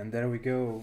And there we go.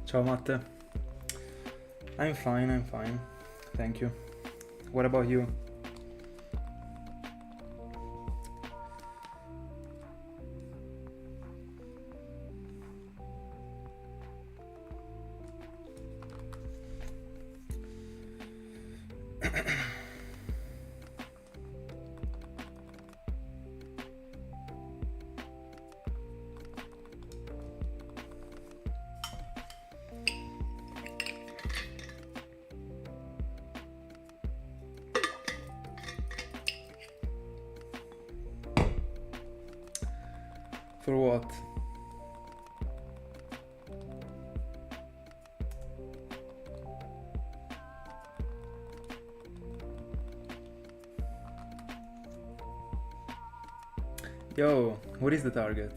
Ciao Matte. I'm fine. Thank you. What about you? For what? Yo, what is the target?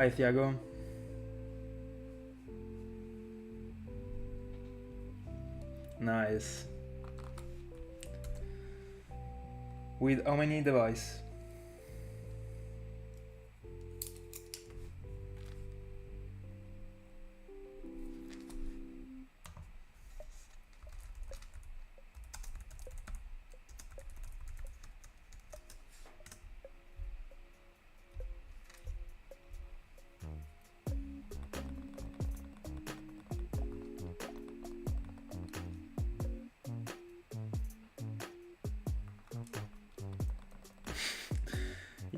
Hi Thiago. Nice. With how many devices?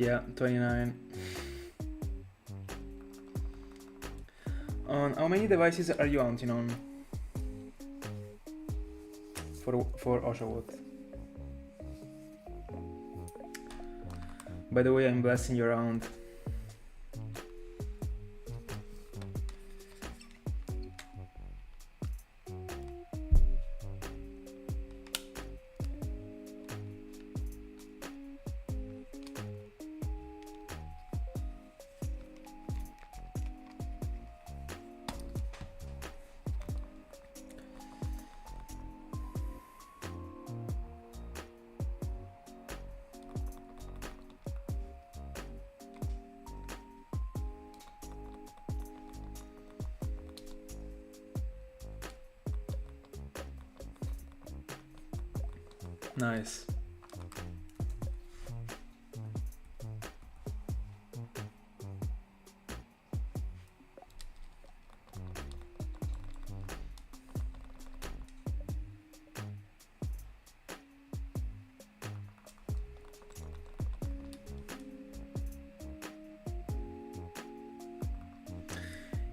Yeah, 29. On how many devices are you hunting on? For Oshawott. By the way, I'm blessing you around. Nice.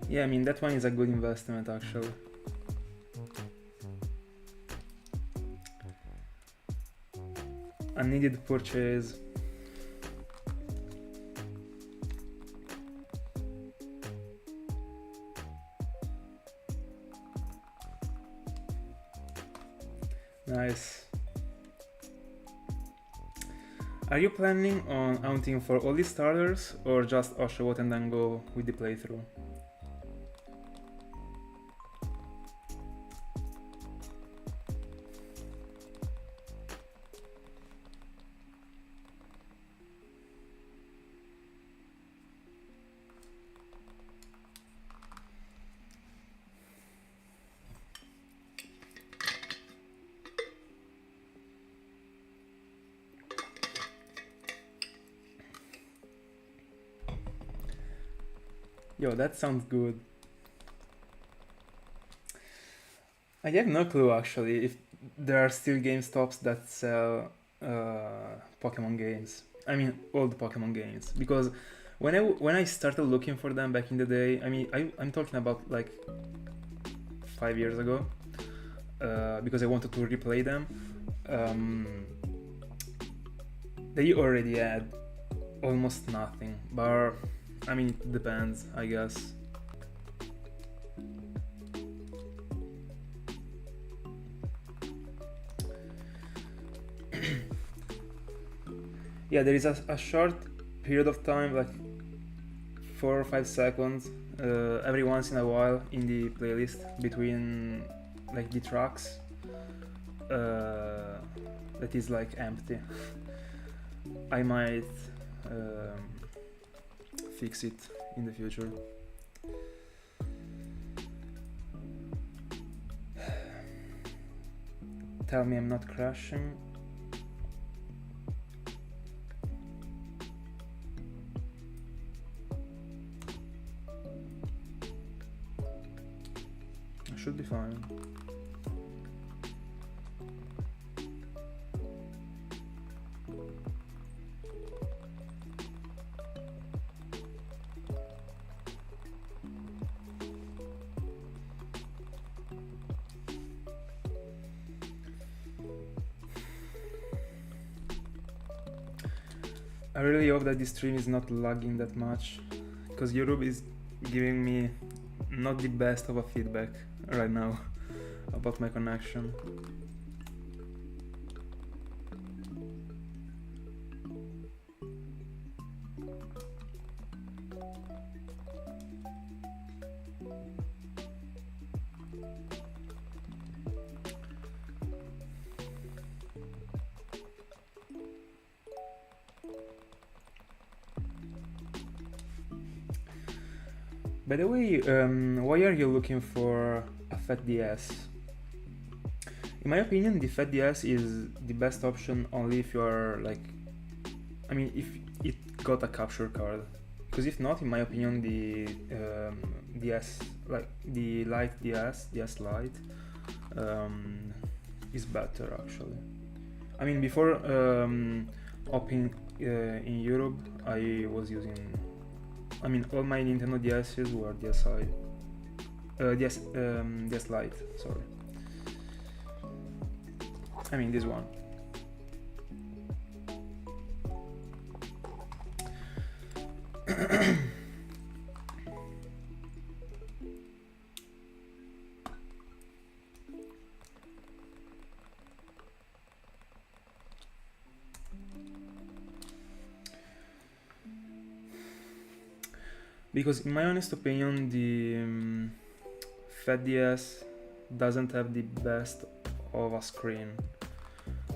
Yeah, I mean that one is a good investment actually. A needed purchase. Nice. Are you planning on hunting for all the starters or just Oshawott and then go with the playthrough? Yo, that sounds good. I have no clue actually if there are still GameStops that sell Pokemon games. I mean, old Pokemon games. Because when I started looking for them back in the day, I mean, I'm talking about like 5 years ago, because I wanted to replay them. They already had almost nothing, but I mean, it depends, I guess. Yeah, there is a short period of time, like 4 or 5 seconds, every once in a while in the playlist between like the tracks, that is like empty. I might fix it in the future. Tell me I'm not crashing. I should be fine. I really hope that this stream is not lagging that much, because YouTube is giving me not the best of a feedback right now about my connection. By the way, why are you looking for a Fat DS? In my opinion, the Fat DS is the best option only if you are like, I mean, if it got a capture card. Because if not, in my opinion, the DS, like the Lite DS Lite, is better actually. I mean, before in Europe I was using, I mean, all my Nintendo DS's were DSi, DS Lite, sorry. I mean this one. Because in my honest opinion, the Fat DS doesn't have the best of a screen.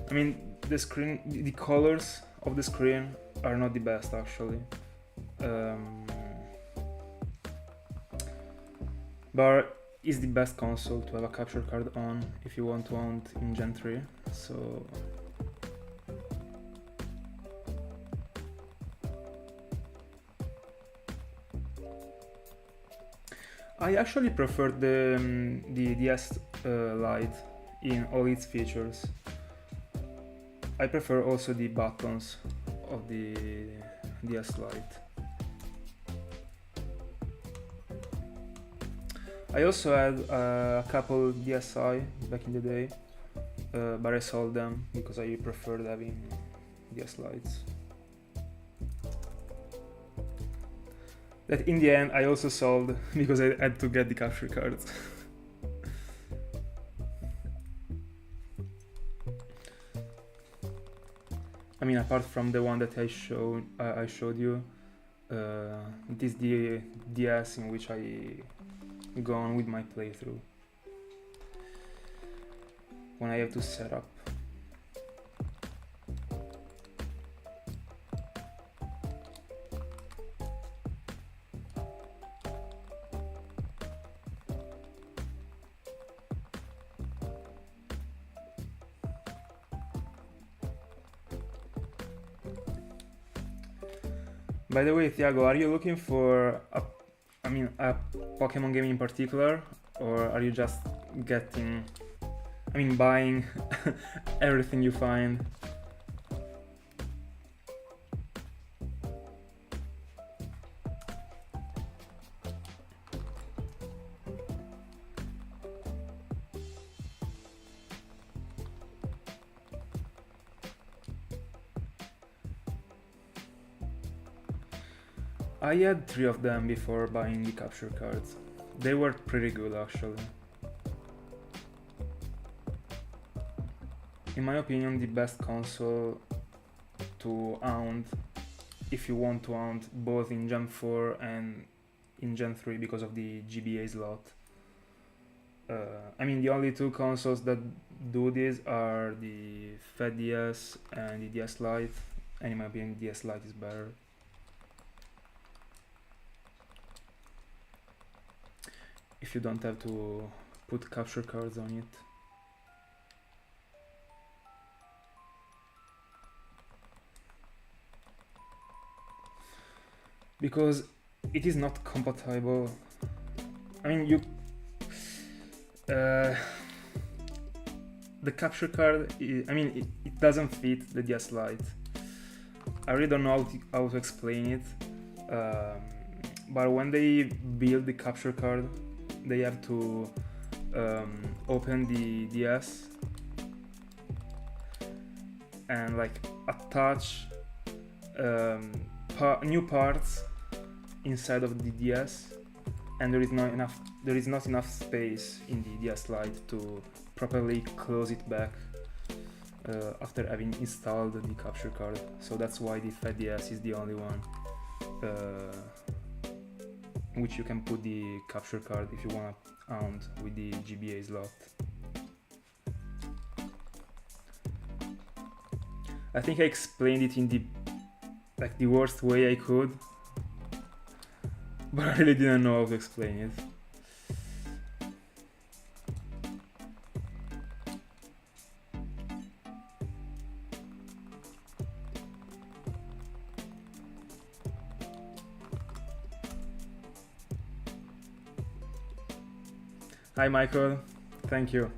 I mean, the colors of the screen are not the best actually. But it's the best console to have a capture card on if you want to hunt in Gen 3. So I actually prefer the DS Lite in all its features. I prefer also the buttons of the DS Lite. I also had a couple DSi back in the day, but I sold them because I preferred having DS Lites. That in the end I also sold because I had to get the capture cards. I mean, apart from the one that I showed you, it is the DS in which I go on with my playthrough when I have to set up. By the way, Thiago, are you looking for a Pokemon game in particular, or are you just buying everything you find? I had 3 of them before buying the capture cards. They were pretty good actually. In my opinion, the best console to hunt if you want to hunt both in Gen 4 and in Gen 3 because of the GBA slot. I mean, the only 2 consoles that do this are the Fat DS and the DS Lite, and in my opinion, DS Lite is better. If you don't have to put capture cards on it. Because it is not compatible. I mean, the capture card, it doesn't fit the DS Lite. I really don't know how to explain it. But when they build the capture card, they have to open the DS and like attach new parts inside of the DS, and there is not enough space in the DS Lite to properly close it back after having installed the capture card. So that's why the Fat DS is the only one in which you can put the capture card if you want to hunt with the GBA slot. I think I explained it in the worst way I could, but I really didn't know how to explain it. Hi Michael, thank you.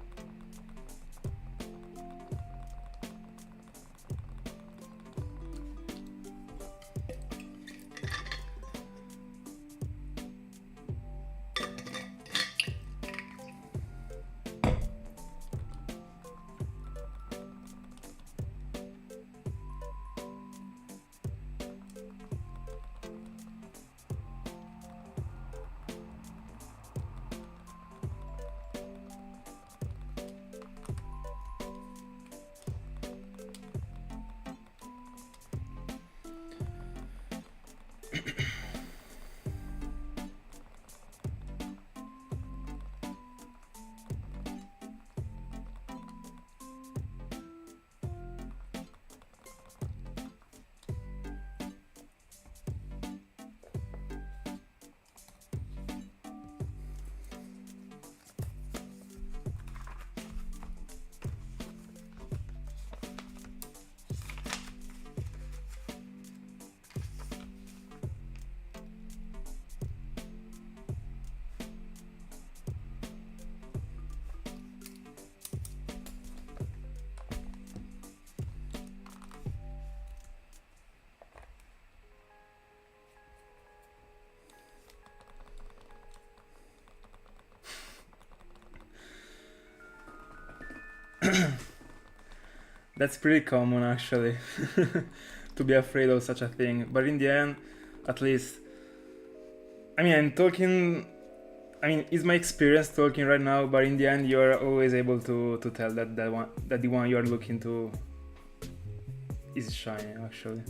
That's pretty common actually, to be afraid of such a thing. But in the end, at least, I mean, I'm talking. I mean, it's my experience talking right now. But in the end, you're always able to tell that the one you're looking to is shiny actually.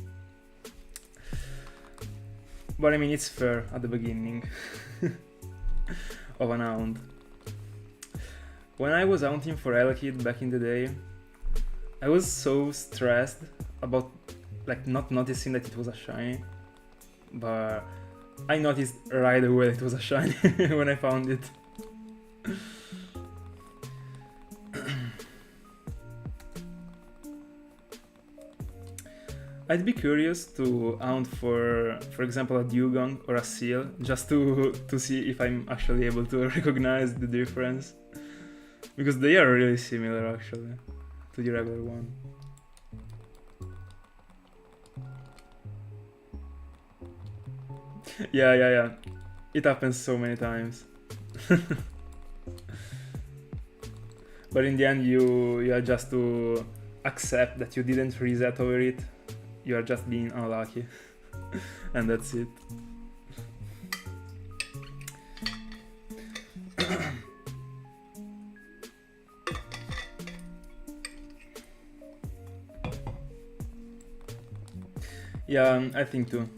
But I mean, it's fair at the beginning of an hound. When I was hunting for Elekid back in the day, I was so stressed about like not noticing that it was a shiny, but I noticed right away it was a shiny when I found it. I'd be curious to hunt for example, a dugong or a seal, just to see if I'm actually able to recognize the difference, because they are really similar actually to the regular one. Yeah. It happens so many times. But in the end, you are just to accept that you didn't reset over it. You are just being unlucky, and that's it. Yeah, I think too.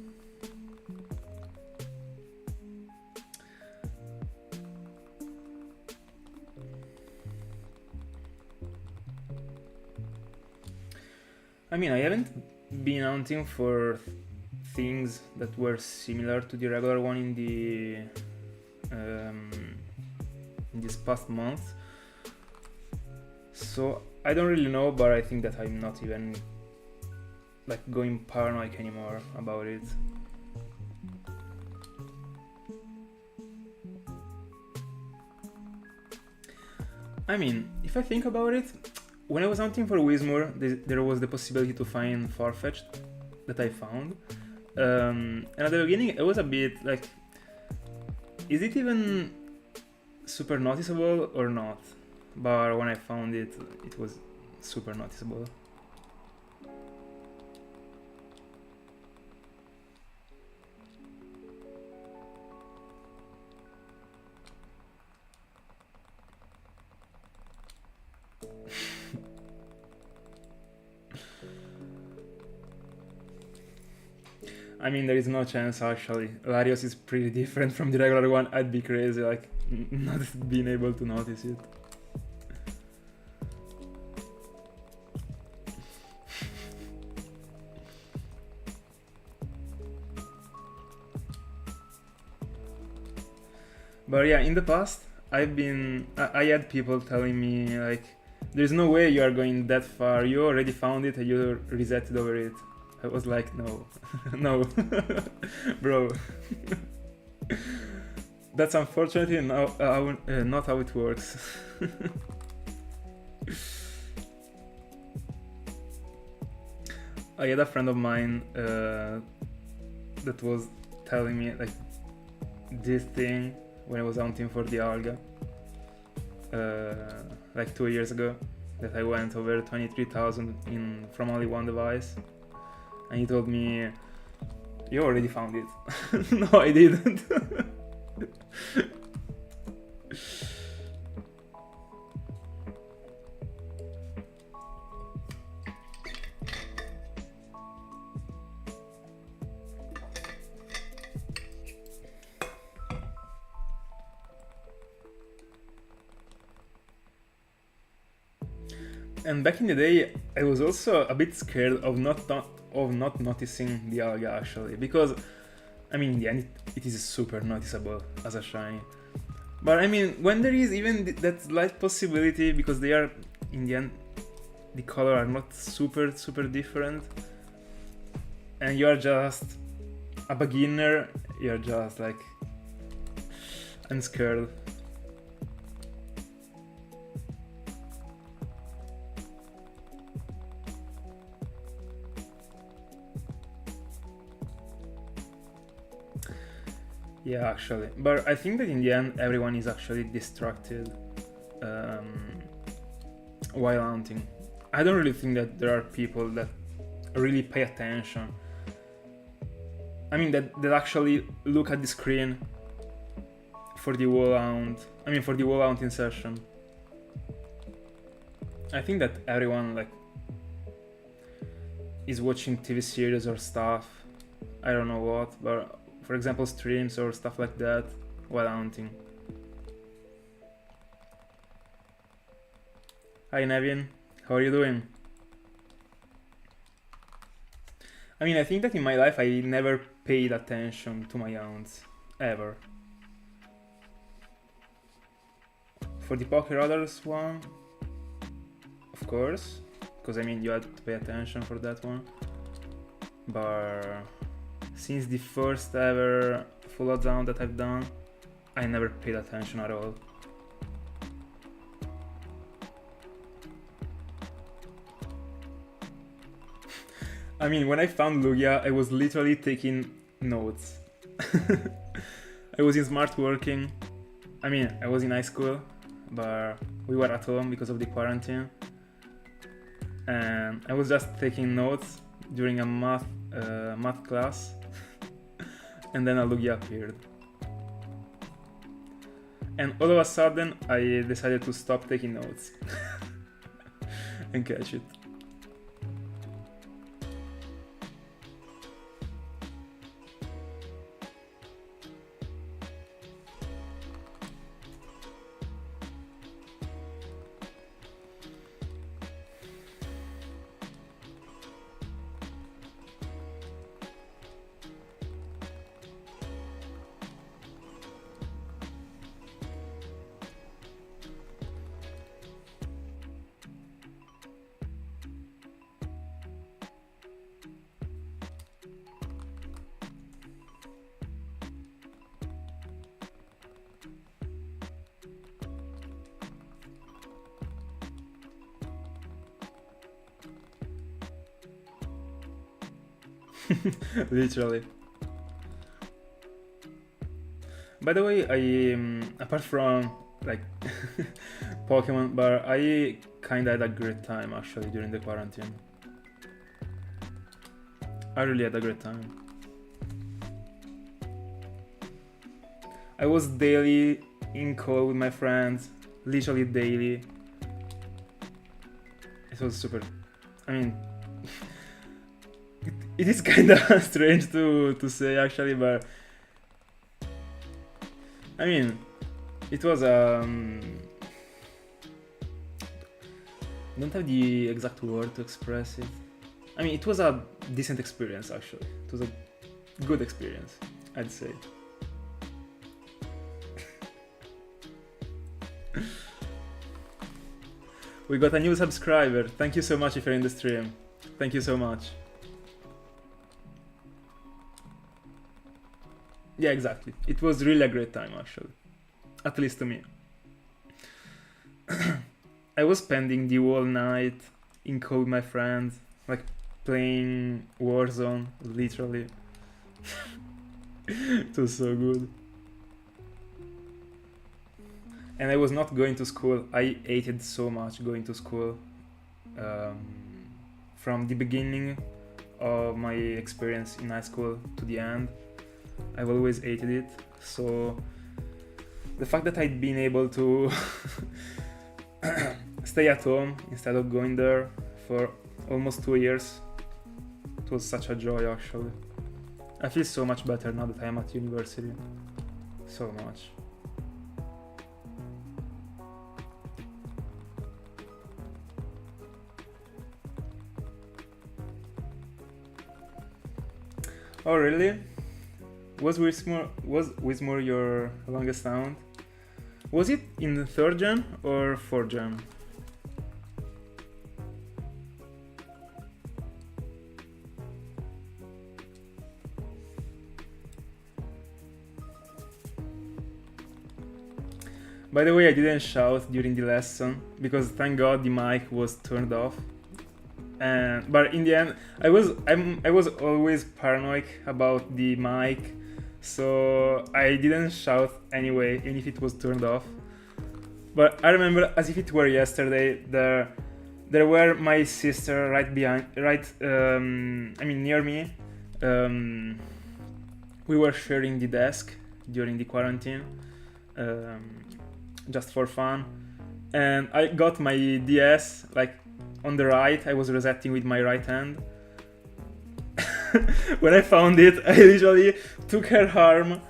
I mean, I haven't been hunting for things that were similar to the regular one in this past month, so I don't really know, but I think that I'm not even like going paranoid anymore about it. I mean, if I think about it, when I was hunting for Whismur, there was the possibility to find Farfetch'd that I found. And at the beginning, I was a bit like, is it even super noticeable or not? But when I found it, it was super noticeable. I mean, there is no chance actually. Latios is pretty different from the regular one. I'd be crazy like not being able to notice it. But yeah, in the past, I had people telling me like, there's no way you are going that far. You already found it and you resetted over it. I was like, no, no, bro. That's unfortunately not how it works. I had a friend of mine that was telling me like this thing when I was hunting for the alga like 2 years ago, that I went over 23,000 from only one device. And he told me, you already found it. No, I didn't. And back in the day, I was also a bit scared of not noticing the alga actually, because I mean, in the end, it is super noticeable as a shiny. But I mean, when there is even that slight possibility, because they are, in the end, the color are not super different, and you are just a beginner, you're just like, I'm scared. Yeah, actually. But I think that in the end, everyone is actually distracted while hunting. I don't really think that there are people that really pay attention. I mean, that actually look at the screen for the wall hunt. I mean, for the wall hunting session. I think that everyone like is watching TV series or stuff. I don't know what, but for example, streams or stuff like that while hunting. Hi Nevin, how are you doing? I mean, I think that in my life I never paid attention to my hunts, ever. For the Poker Others one, of course, because I mean you had to pay attention for that one. But since the first ever full odds hunt that I've done, I never paid attention at all. I mean, when I found Lugia, I was literally taking notes. I was in smart working. I mean, I was in high school, but we were at home because of the quarantine. And I was just taking notes during a math class. And then a Lugia appeared. And all of a sudden, I decided to stop taking notes and catch it. Literally. By the way, I apart from like Pokemon, but I kinda had a great time actually during the quarantine. I really had a great time. I was daily in call with my friends, literally daily. It was super. I mean, it is kinda strange to say actually, but I mean, it was don't have the exact word to express it. I mean, it was a decent experience actually. It was a good experience, I'd say. We got a new subscriber. Thank you so much if you're in the stream. Thank you so much. Yeah, exactly. It was really a great time actually. At least to me. I was spending the whole night in call with my friends, like playing Warzone, literally. It was so good. And I was not going to school. I hated so much going to school. From the beginning of my experience in high school to the end, I've always hated it. So the fact that I'd been able to stay at home instead of going there for almost 2 years, it was such a joy actually. I feel so much better now that I'm at university. So much. Oh really? Was Whismore your longest sound? Was it in the 3rd gen or 4th gen? By the way, I didn't shout during the lesson because thank God the mic was turned off. But in the end, I was always paranoid about the mic, so I didn't shout anyway, even if it was turned off. But I remember, as if it were yesterday, there were my sister right behind, near me. We were sharing the desk during the quarantine, just for fun. And I got my DS like on the right. I was resetting with my right hand. When I found it, I literally took her arm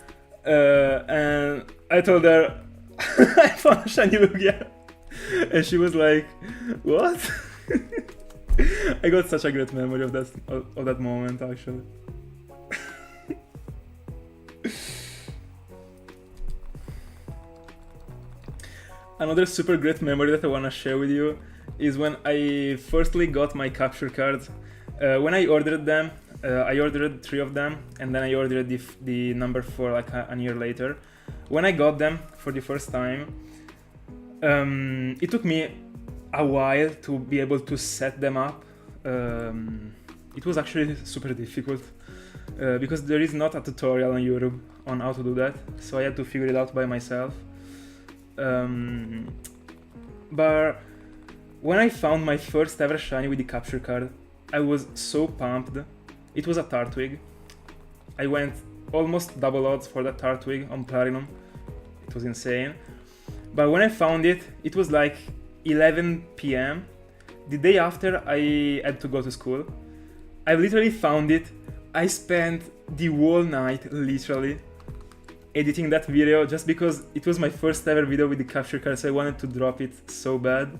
and I told her I found shiny Lugia, and she was like, "What?" I got such a great memory of that moment, actually. Another super great memory that I wanna share with you is when I firstly got my capture cards. When I ordered them, I ordered 3 of them, and then I ordered the number 4 like a year later. When I got them for the first time, it took me a while to be able to set them up. It was actually super difficult because there is not a tutorial on YouTube on how to do that, so I had to figure it out by myself. But when I found my first ever shiny with the capture card, I was so pumped. It was a Turtwig. I went almost double odds for that Turtwig on Platinum. It was insane. But when I found it, it was like 11 p.m. The day after I had to go to school. I literally found it. I spent the whole night, literally, editing that video just because it was my first ever video with the capture card, so I wanted to drop it so bad.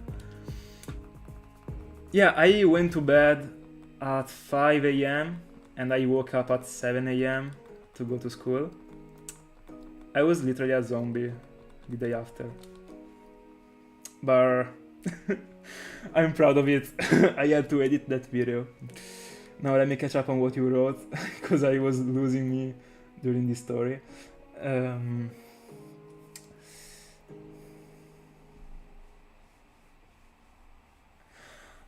Yeah, I went to bed at 5 a.m. and I woke up at 7 a.m. to go to school. I was literally a zombie the day after. But I'm proud of it. I had to edit that video. Now let me catch up on what you wrote, because I was losing me during this story.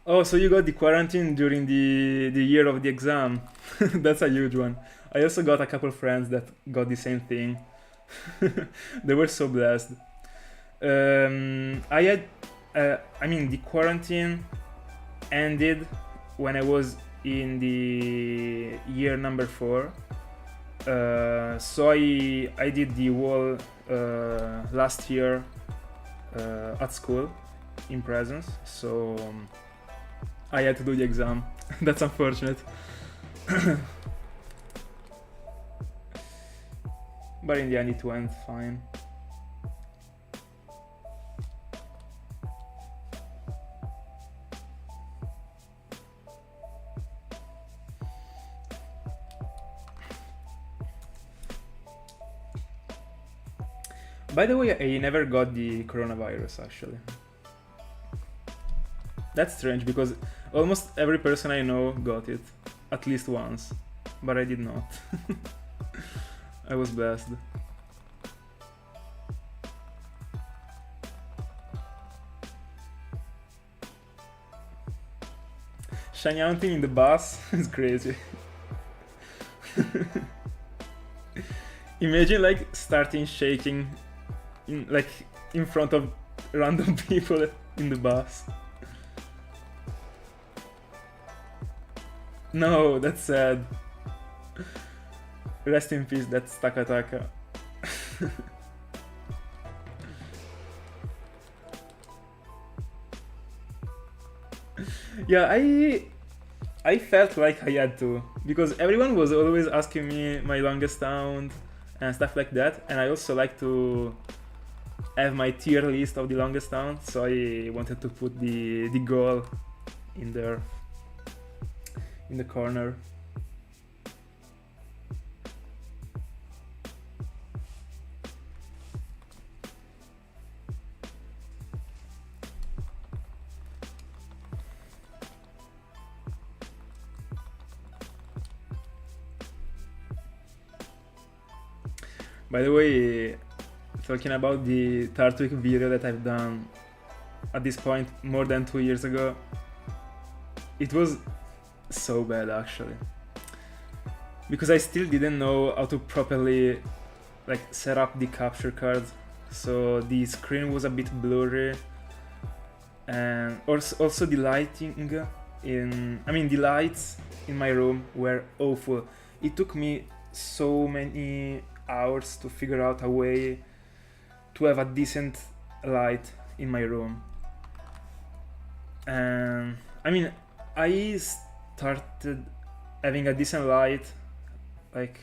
Oh, so you got the quarantine during the year of the exam. That's a huge one. I also got a couple friends that got the same thing. They were so blessed. The quarantine ended when I was in the year number 4. So I did the whole last year at school in presence, so I had to do the exam. That's unfortunate. But in the end it went fine. By the way, I never got the coronavirus, actually. That's strange, because almost every person I know got it, at least once, but I did not. I was blessed. Shinyhunting in the bus is crazy. Imagine like starting shaking in front of random people in the bus. No, that's sad. Rest in peace, that's Takataka. Yeah, I felt like I had to, because everyone was always asking me my longest sound and stuff like that, and I also like to have my tier list of the longest sound, so I wanted to put the goal in there, in the corner. By the way, talking about the Turtwig video that I've done at this point more than 2 years ago, it was so bad actually, because I still didn't know how to properly set up the capture card, so the screen was a bit blurry, and also the lighting the lights in my room were awful. It took me so many hours to figure out a way to have a decent light in my room. And I started having a decent light like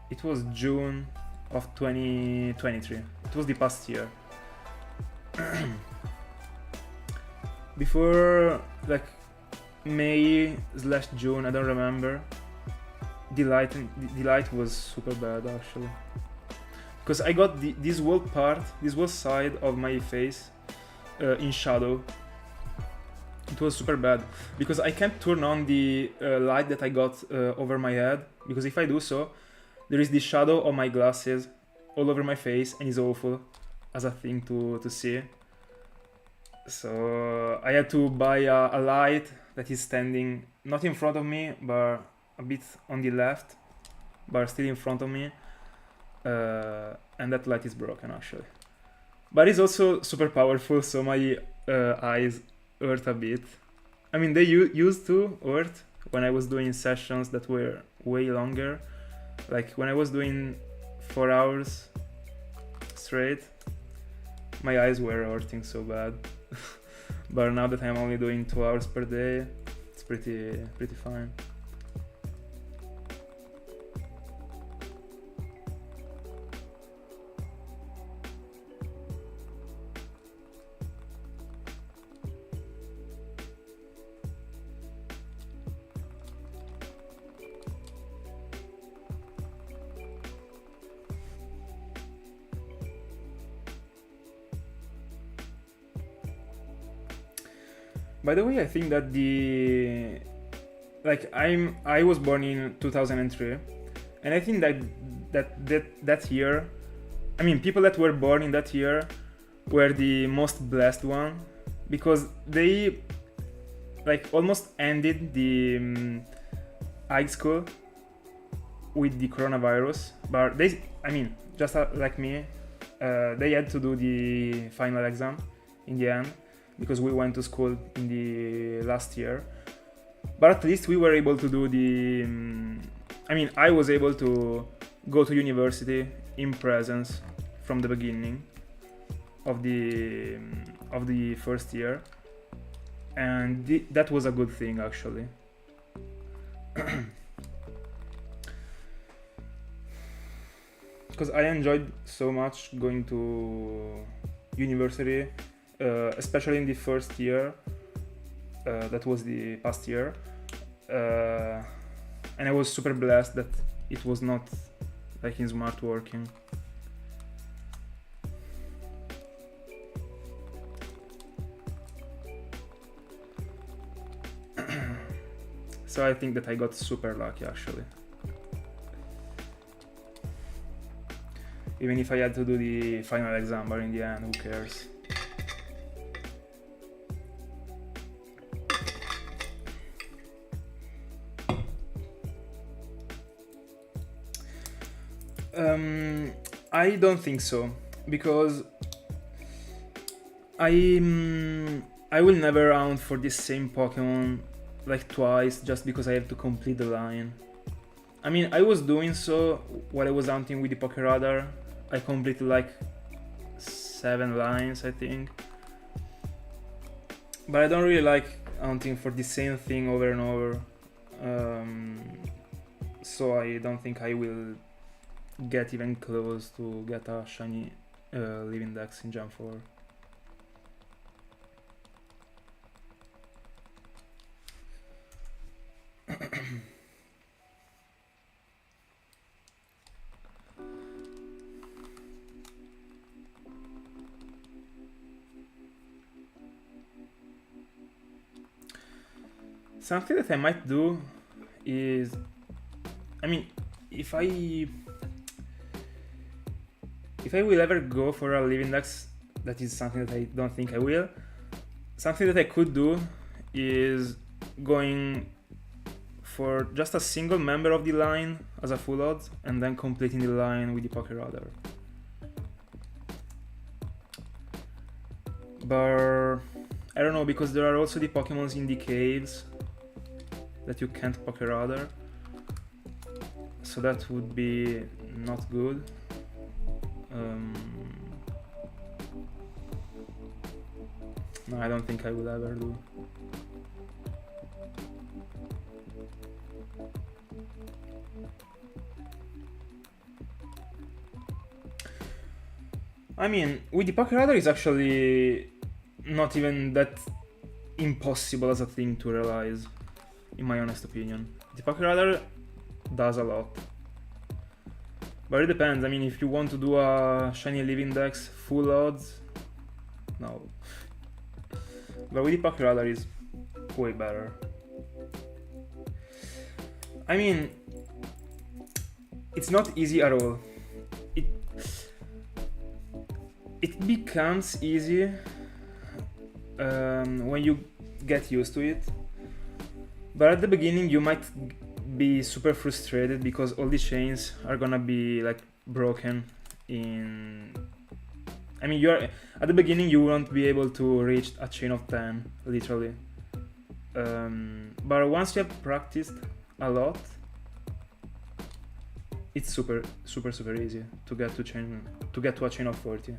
it was June of 2023. It was the past year. Before like May/June, I don't remember, the light was super bad actually, because I got this whole side of my face in shadow. It was super bad because I can't turn on the light that I got over my head, because if I do so, there is the shadow of my glasses all over my face, and it's awful as a thing to see. So I had to buy a light that is standing not in front of me, but a bit on the left, but still in front of me. And that light is broken actually. But it's also super powerful, so my eyes hurt a bit. I mean, they used to hurt when I was doing sessions that were way longer. Like when I was doing 4 hours straight, my eyes were hurting so bad. But now that I'm only doing 2 hours per day, it's pretty fine. By the way, I think that I was born in 2003, and I think that year, I mean, people that were born in that year were the most blessed one, because they like almost ended the high school with the coronavirus, but they, I mean, just like me, they had to do the final exam in the end, because we went to school in the last year. But at least we were able to do I was able to go to university in presence from the beginning of the first year, and that was a good thing actually. Because I enjoyed so much going to university, especially in the first year, that was the past year, and I was super blessed that it was not like in smart working. So I think that I got super lucky actually. Even if I had to do the final exam, but in the end, who cares? I don't think so, because I will never hunt for the same Pokemon like twice just because I have to complete the line. I mean, I was doing so while I was hunting with the Pokeradar. I completed like 7 lines, I think. But I don't really like hunting for the same thing over and over. So I don't think I will get even close to get a shiny living dex in Gen 4. Something that I might do is, I mean, if I will ever go for a living dex, that is something that I don't think I will. Something that I could do is going for just a single member of the line as a full odds, and then completing the line with the Pokeradar. But I don't know, because there are also the Pokemons in the caves that you can't Pokerudder, so that would be not good. No, I don't think I will ever do. I mean, with the Pokerudder is actually not even that impossible as a thing to realize, in my honest opinion. The Pokerudder does a lot. But it depends. I mean, if you want to do a shiny living dex full odds, no. But with the Pokerudder is way better. I mean, it's not easy at all. It becomes easy when you get used to it. But at the beginning you might be super frustrated because all the chains are gonna be like broken in... I mean, at the beginning you won't be able to reach a chain of 10, literally. But once you have practiced a lot, it's super easy to get to a chain of 40.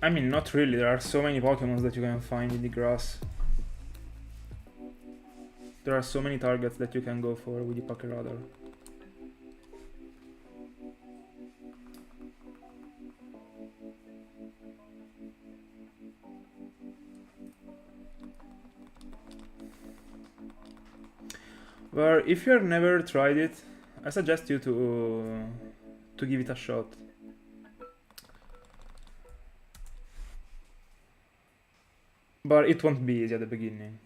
I mean, not really. There are so many Pokemons that you can find in the grass. There are so many targets that you can go for with the Pokerudder. Well, if you have never tried it, I suggest you to give it a shot. But it won't be easy at the beginning.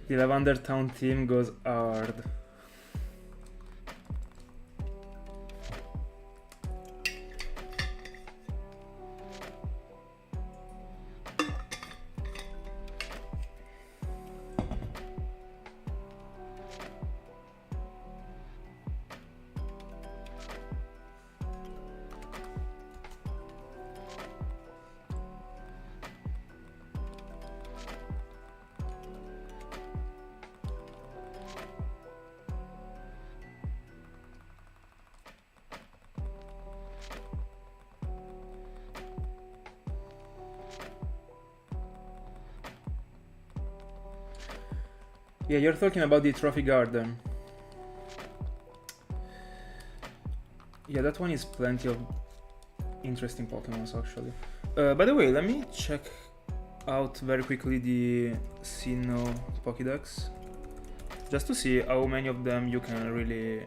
The Lavender Town team goes hard. Yeah, you're talking about the Trophy Garden. Yeah, that one is plenty of interesting Pokemons actually. By the way, let me check out very quickly the Sinnoh Pokédex, just to see how many of them you can really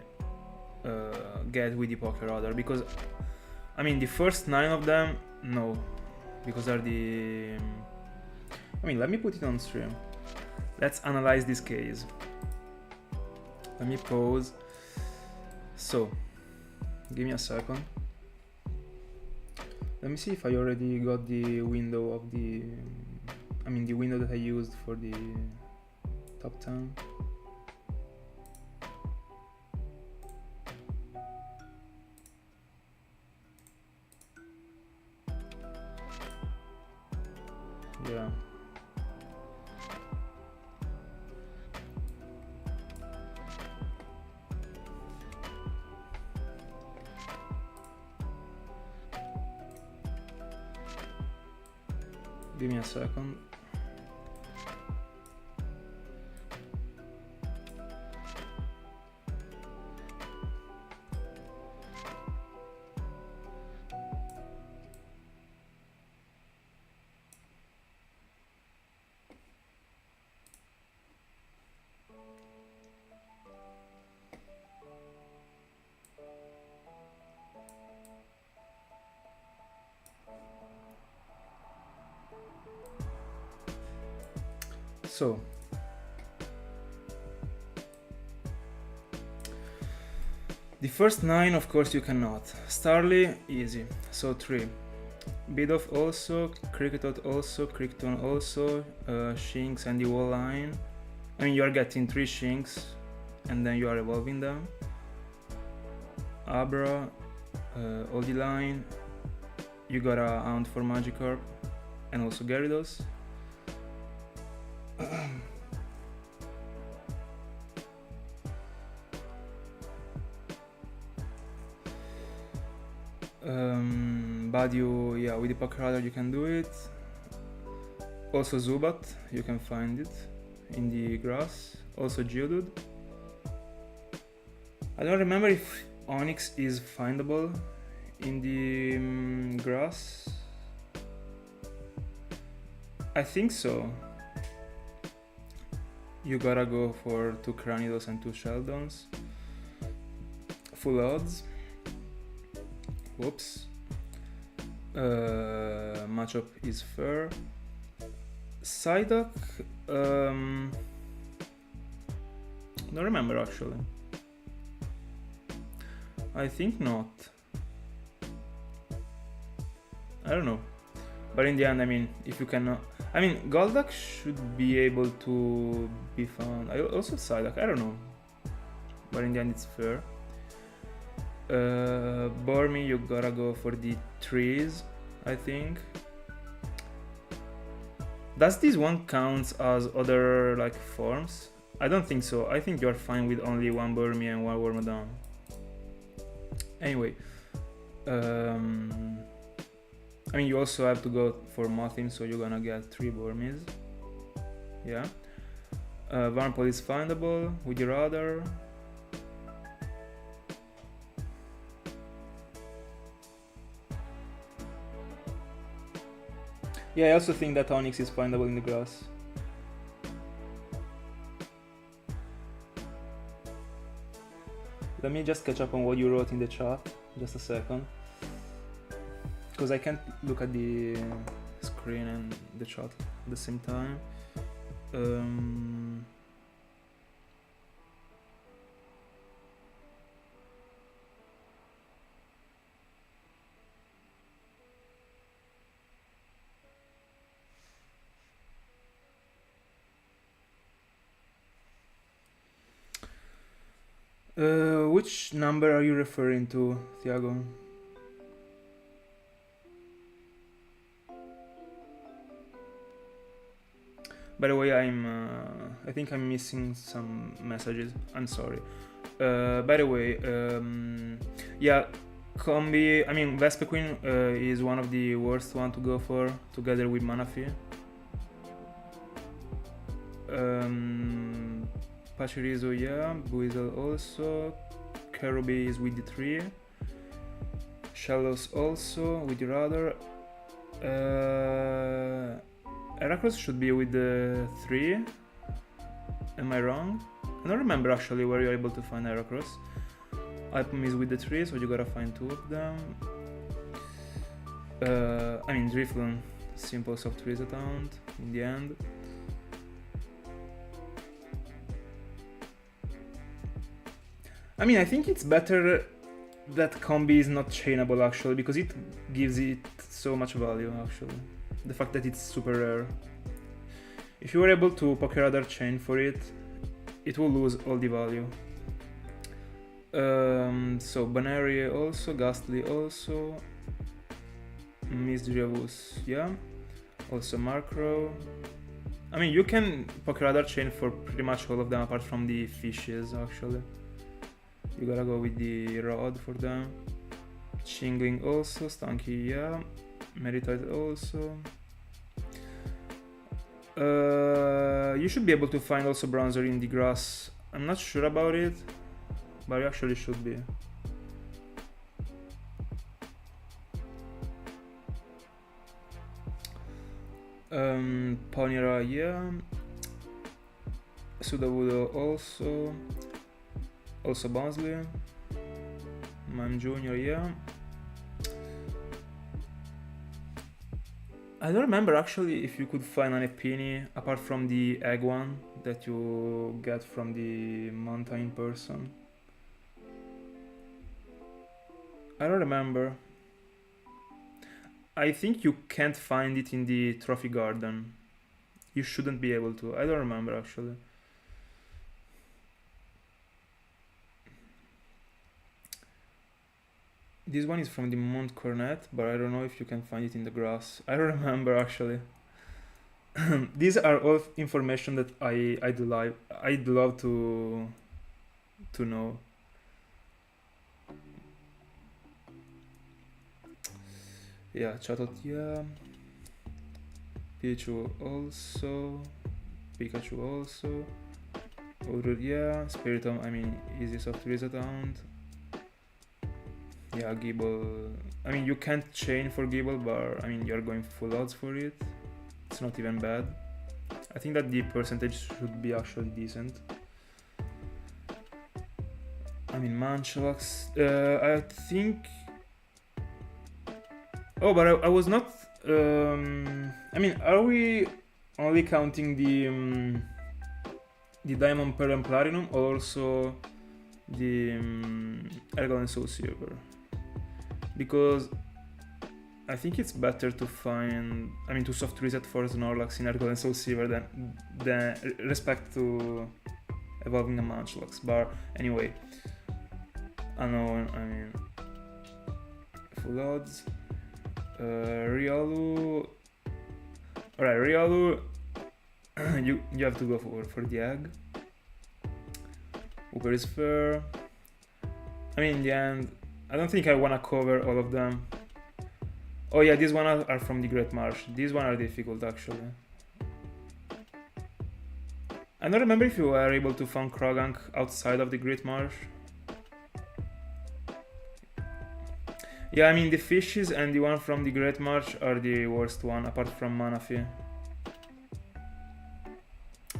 get with the Pokerudder, because I mean the first 9 of them, no, because they're the... I mean, let me put it on stream. Let's analyze this case. Let me pause. So, give me a second. Let me see if I already got the window of the... I mean the window that I used for the top 10. Yeah. Give me a second. So the first 9, of course, you cannot. Starly, easy. So 3. Bidoof also, Kricketot also, Crichton also, Shinx and the wall line. I mean, you are getting 3 Shinx and then you are evolving them. Abra, Oldie line. You got a Hound for Magikarp and also Gyarados. Badu, yeah, with the Pokeradar you can do it. Also Zubat, you can find it in the grass. Also Geodude. I don't remember if Onyx is findable in the grass. I think so. You gotta go for 2 Cranidos and 2 Sheldons. Full odds. Whoops. Matchup is fair. Psyduck. Don't remember actually. I think not. I don't know. But in the end, I mean, if you cannot. I mean, Golduck should be able to be found. I also Psyduck, I don't know. But in the end, it's fair. Bormy, you gotta go for the trees, I think. Does this one count as other like forms? I don't think so. I think you're fine with only 1 Bormy and 1 Wormadam. Anyway, I mean, you also have to go for Mothim, so you're gonna get 3 Bormies. Yeah. Varmpole is findable with your other. Yeah, I also think that Onyx is findable in the grass. Let me just catch up on what you wrote in the chat, just a second. Because I can't look at the screen and the chat at the same time. Which number are you referring to, Thiago? By the way, I think I'm missing some messages. I'm sorry. By the way, yeah, Combi. I mean, Vespiquen is one of the worst one to go for, together with Manaphy. Pachirisu, yeah, Buizel also, Kerubi is with the 3, Shellos also with the other, Heracross should be with the 3, am I wrong? I don't remember actually where you're able to find Heracross. Alpum is with the 3, so you gotta find 2 of them. I mean, Drifloon, simple soft reset account in the end. I mean, I think it's better that Combi is not chainable actually, because it gives it so much value actually. The fact that it's super rare. If you were able to Pokeradar chain for it, it will lose all the value. So Banary also, Ghastly also, Misdreavus, yeah, also Markrow. I mean, you can Pokeradar chain for pretty much all of them apart from the fishes actually. You gotta go with the rod for them. Chingling also, Stanky, yeah. Meditite also. You should be able to find also Bronzer in the grass. I'm not sure about it, but you actually should be. Ponyra, yeah. Sudowoodo also. Also Bounsley, Mime Jr., yeah. I don't remember actually if you could find an Epini apart from the egg one that you get from the mountain person. I don't remember. I think you can't find it in the trophy garden. You shouldn't be able to. I don't remember actually. This one is from the Mont Cornet, but I don't know if you can find it in the grass. I don't remember actually. These are all information that I'd love to know. Yeah, Chatotia, Pichu also, Pikachu also, Ururia, Spiritomb, I mean, easy soft reset round. Yeah, Gible, I mean, you can't chain for Gible, but I mean, you're going full odds for it. It's not even bad. I think that the percentage should be actually decent. I mean, Munchlax, I think... Oh, but I was not... I mean, are we only counting the Diamond, Pearl, and Platinum, or also the Ergon and Soulsilver? Because I think it's better to find... I mean, to soft reset for Snorlax in Ergon and Soulsilver than respect to evolving a Munchlax. But anyway, unknown, I mean... Full odds... Riolu. Alright, Riolu. you have to go for the egg. Uber is fair. I mean, in the end, I don't think I wanna cover all of them. Oh yeah, these one are from the Great Marsh. These one are difficult actually. I don't remember if you were able to find Krogank outside of the Great Marsh. Yeah, I mean, the fishes and the one from the Great Marsh are the worst one, apart from Manaphy.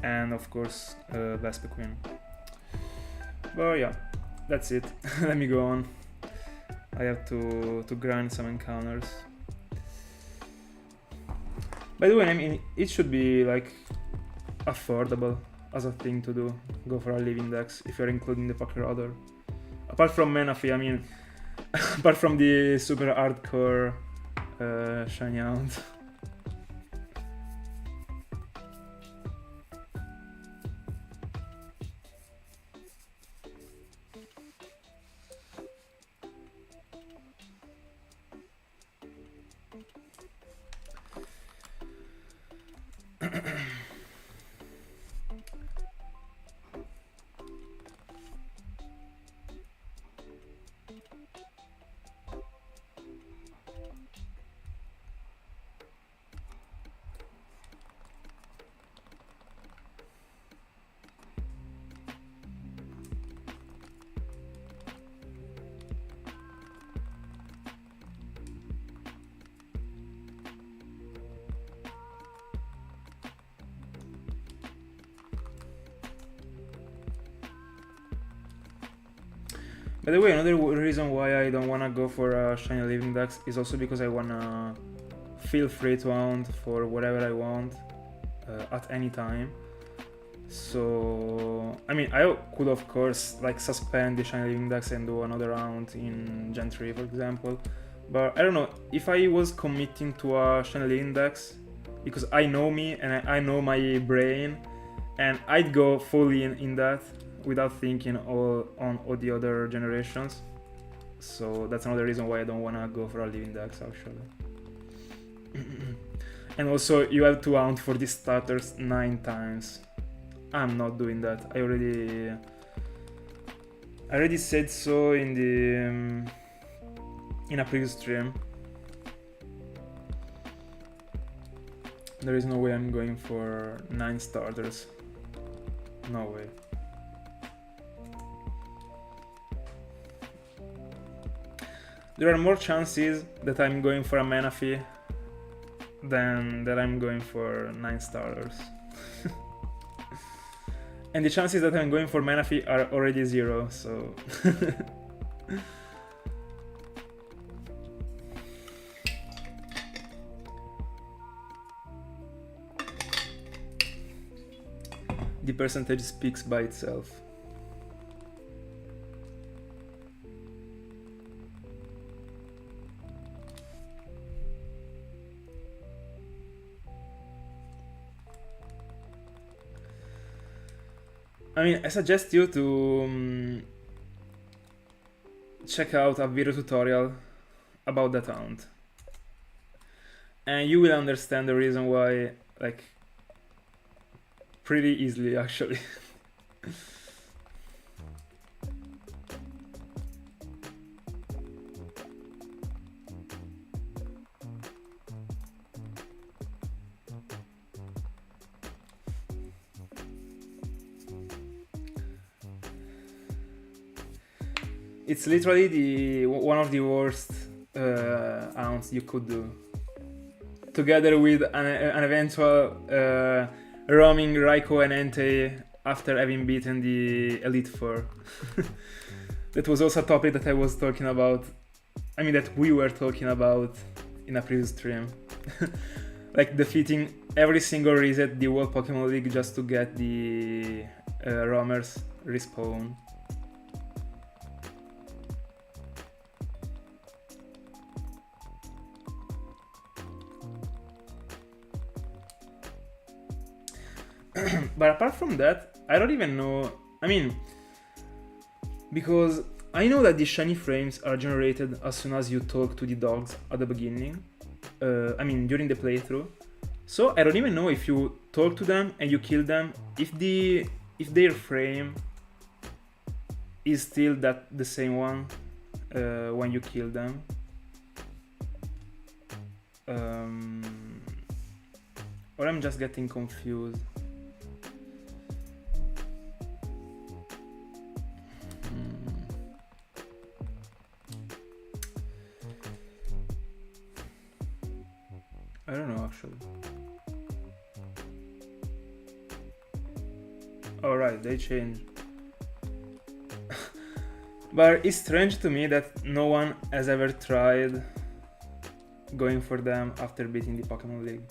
And of course, Vespiquen. But yeah, that's it. Let me go on. I have to grind some encounters. By the way, I mean, it should be like affordable as a thing to do. Go for a living dex if you're including the Pokerudder. Apart from Manaphy, I mean, apart from the super hardcore Shinyhunter. By the way, another reason why I don't wanna go for a shiny living dex is also because I wanna feel free to hunt for whatever I want at any time. So I mean, I could of course like suspend the shiny living dex and do another round in Gen 3, for example. But I don't know, if I was committing to a shiny living dex, because I know me and I know my brain, and I'd go fully in that without thinking on all the other generations. So that's another reason why I don't wanna go for a living dex actually. And also you have to hunt for the starters 9 times. I'm not doing that. I already said so in the in a previous stream. There is no way I'm going for 9 starters. No way. There are more chances that I'm going for a Manaphy than that I'm going for 9 starters. And the chances that I'm going for Manaphy are already 0, so... the percentage speaks by itself. I mean, I suggest you to check out a video tutorial about that hunt, and you will understand the reason why, like, pretty easily actually. It's literally one of the worst hunts you could do, together with an eventual roaming Raikou and Entei after having beaten the Elite Four. That was also a topic that I was talking about, I mean that we were talking about in a previous stream. Like defeating every single reset the World Pokemon League just to get the roamers respawn. But apart from that, I don't even know. I mean, because I know that the shiny frames are generated as soon as you talk to the dogs at the beginning. I mean, during the playthrough. So I don't even know if you talk to them and you kill them, if their frame is still the same one when you kill them. Or I'm just getting confused. I don't know actually. Alright, they changed. But it's strange to me that no one has ever tried going for them after beating the Pokemon League.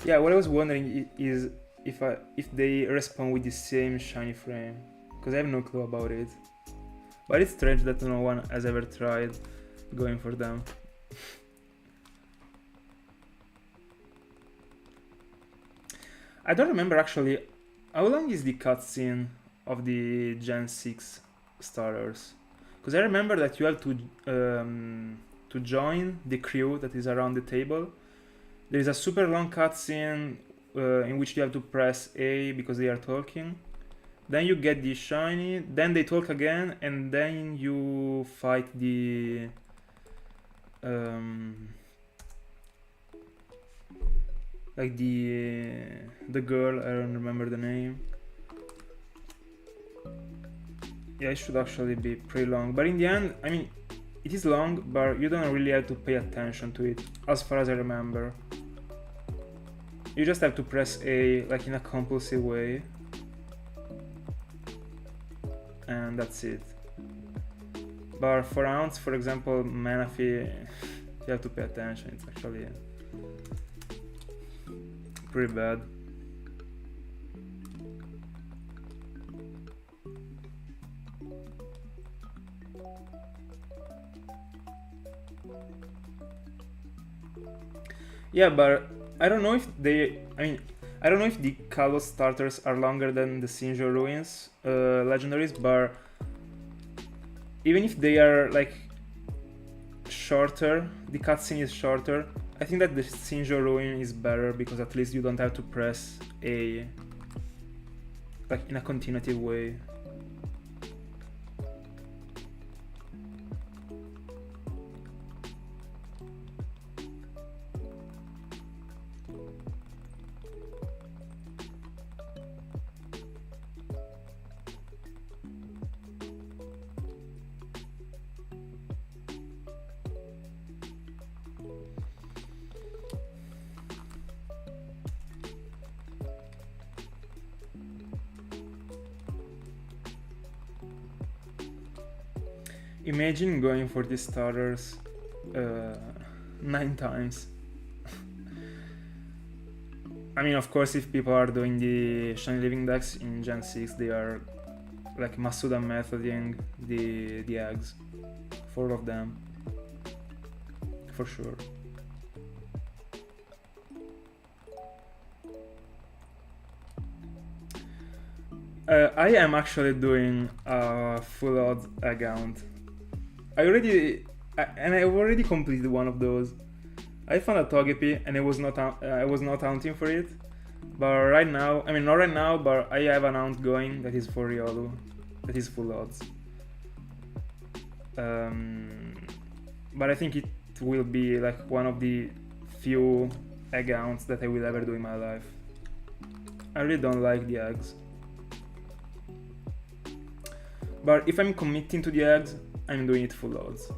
Yeah, what I was wondering is if they respawn with the same shiny frame, because I have no clue about it. But it's strange that no one has ever tried going for them. I don't remember actually how long is the cutscene of the Gen 6 starters, because I remember that you have to join the crew that is around the table. There is a super long cutscene in which you have to press A because they are talking. Then you get the shiny, then they talk again, and then you fight the like the girl, I don't remember the name. Yeah, it should actually be pretty long, but in the end, I mean, it is long, but you don't really have to pay attention to it, as far as I remember. You just have to press A, like in a compulsive way, and that's it. But for ounce, for example, Manaphy, you have to pay attention. It's actually pretty bad. Yeah, but I don't know if they. I mean, I don't know if the Kalos starters are longer than the Sinjo Ruins legendaries, but even if they are like shorter, the cutscene is shorter. I think that the Sinjo Ruin is better because at least you don't have to press A like in a continuative way. Imagine going for these starters 9 times. I mean, of course, if people are doing the shiny living decks in Gen 6, they are like Masuda methoding the eggs for all of them, for sure. I am actually doing a full odds account. I've already completed one of those. I found a Togepi and I was not hunting for it. But right now, I mean not right now, but I have an hunt going that is for Riolu, that is full odds. But I think it will be like one of the few accounts that I will ever do in my life. I really don't like the eggs. But if I'm committing to the eggs, I'm doing it full odds.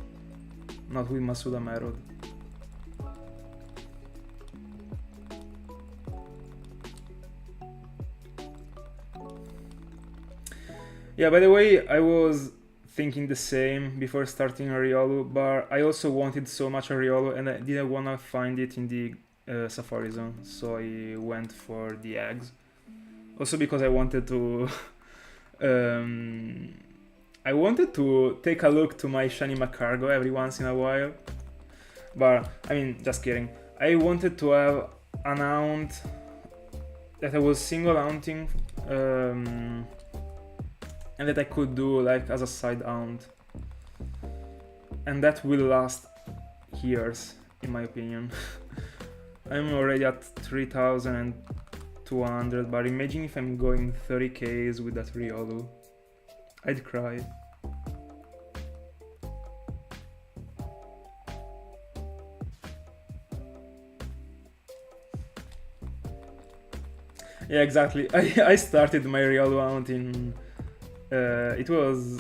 Not with Masuda Merod. Yeah, by the way, I was thinking the same before starting a Riolu, but I also wanted so much a Riolu and I didn't want to find it in the Safari Zone, so I went for the eggs. Also because I wanted to I wanted to take a look to my shiny Macargo every once in a while, but I mean, just kidding. I wanted to have an hunt that I was single hunting and that I could do like as a side hunt, and that will last years in my opinion. I'm already at 3,200, but imagine if I'm going 30Ks with that Riolu. I'd cry. Yeah, exactly. I started my Riolu hunt in it was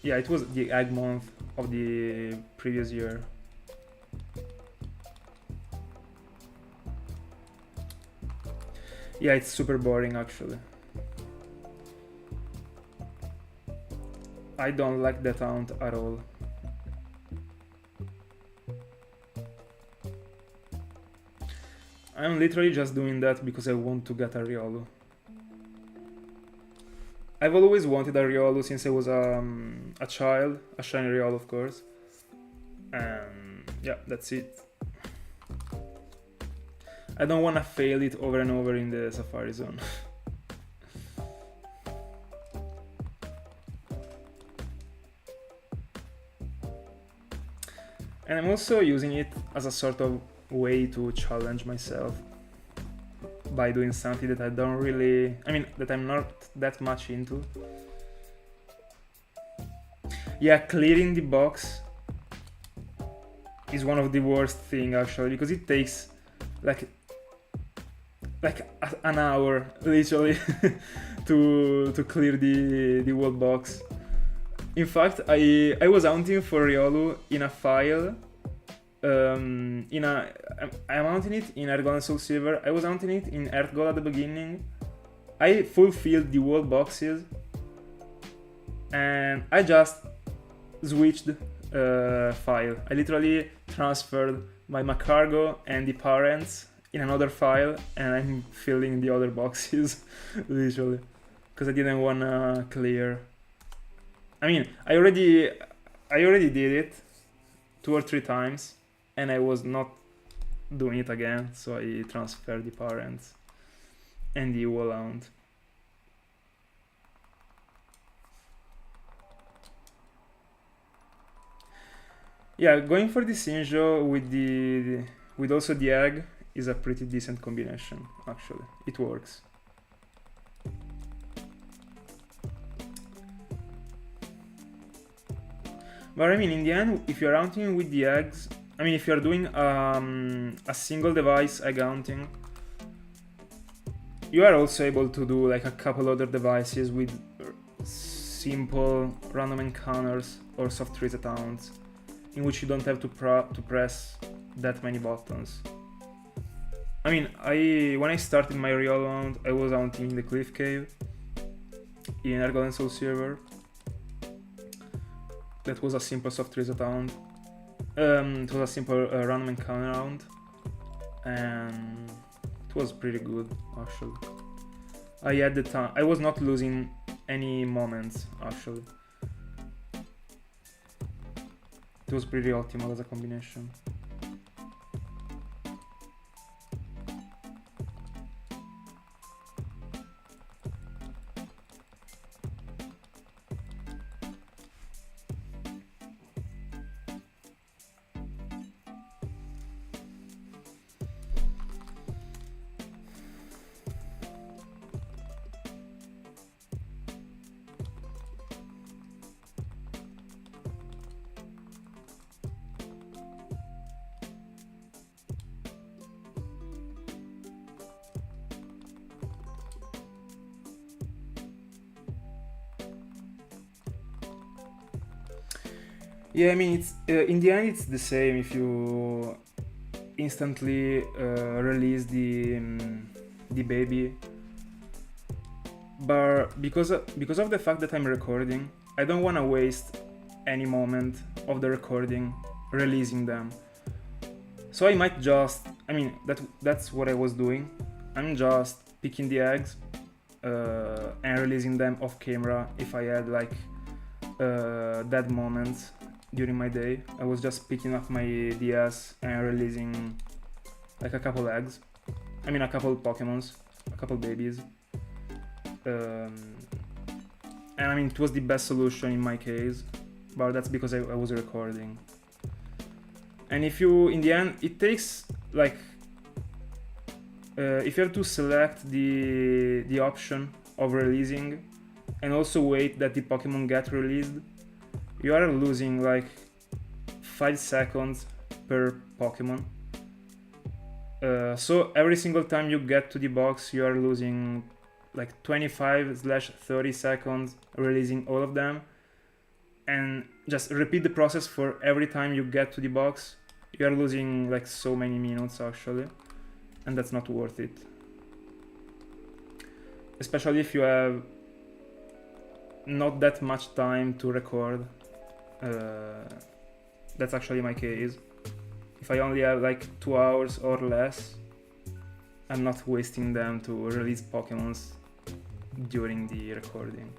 the egg month of the previous year. Yeah, it's super boring actually. I don't like that hunt at all. I'm literally just doing that because I want to get a Riolu. I've always wanted a Riolu since I was a child, a shiny Riolu of course. And yeah, that's it. I don't want to fail it over and over in the Safari Zone. And I'm also using it as a sort of way to challenge myself by doing something that I don't really, I mean, that I'm not that much into. Yeah, clearing the box is one of the worst thing actually, because it takes like an hour literally to clear the whole box. In fact, I was hunting for Riolu in a file. I'm hunting it in Earth Gold and Soul Silver. I was hunting it in Earth Gold at the beginning. I fulfilled the whole boxes, and I just switched file. I literally transferred my Macargo and the parents in another file, and I'm filling the other boxes literally because I didn't wanna clear. I mean, I already did it 2 or 3 times, and I was not doing it again, so I transferred the parents and the whole hunt. Yeah, going for the Sinjo with also the egg is a pretty decent combination actually. It works. But I mean, in the end, if you're hunting with the eggs, I mean, if you're doing a single device egg hunting, you are also able to do like a couple other devices with simple random encounters or soft reset hunts, in which you don't have to press that many buttons. I mean, when I started my real hunt, I was hunting in the Cliff Cave in Earth Gold and Soul Silver. That was a simple soft reset hunt. It was a simple random encounter round, and It was pretty good, actually. I had the time. I was not losing any moments, actually. It was pretty optimal as a combination. Yeah, I mean, it's in the end it's the same if you instantly release the baby. But because of the fact that I'm recording, I don't want to waste any moment of the recording releasing them. So I might just, I mean, that's what I was doing. I'm just picking the eggs and releasing them off camera if I had like dead moments during my day. I was just picking up my DS and releasing like a couple eggs. I mean, a couple Pokemons, a couple babies. And I mean, it was the best solution in my case, but that's because I was recording. And if you, in the end, it takes like, if you have to select the option of releasing and also wait that the Pokemon get released, you are losing like 5 seconds per Pokemon. So every single time you get to the box, you are losing like 25/30 seconds releasing all of them. And just repeat the process for every time you get to the box. You are losing like so many minutes actually, and that's not worth it. Especially if you have not that much time to record. That's actually my case. If I only have like 2 hours or less, I'm not wasting them to release Pokemons during the recording.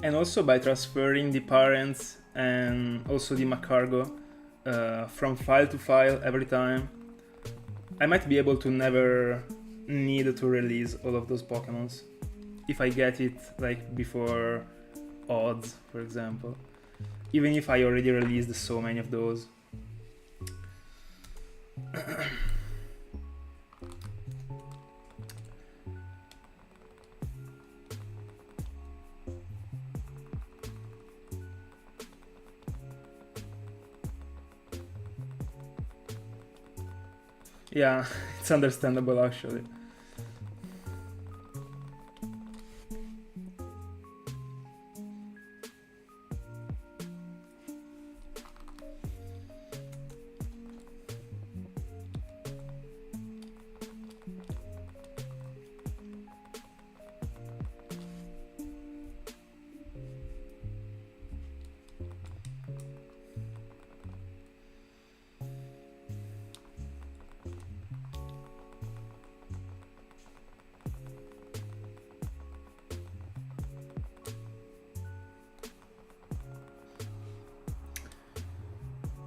And also by transferring the parents and also the Macargo from file to file every time, I might be able to never need to release all of those Pokemons if I get it like before odds, for example, even if I already released so many of those. Yeah, it's understandable actually.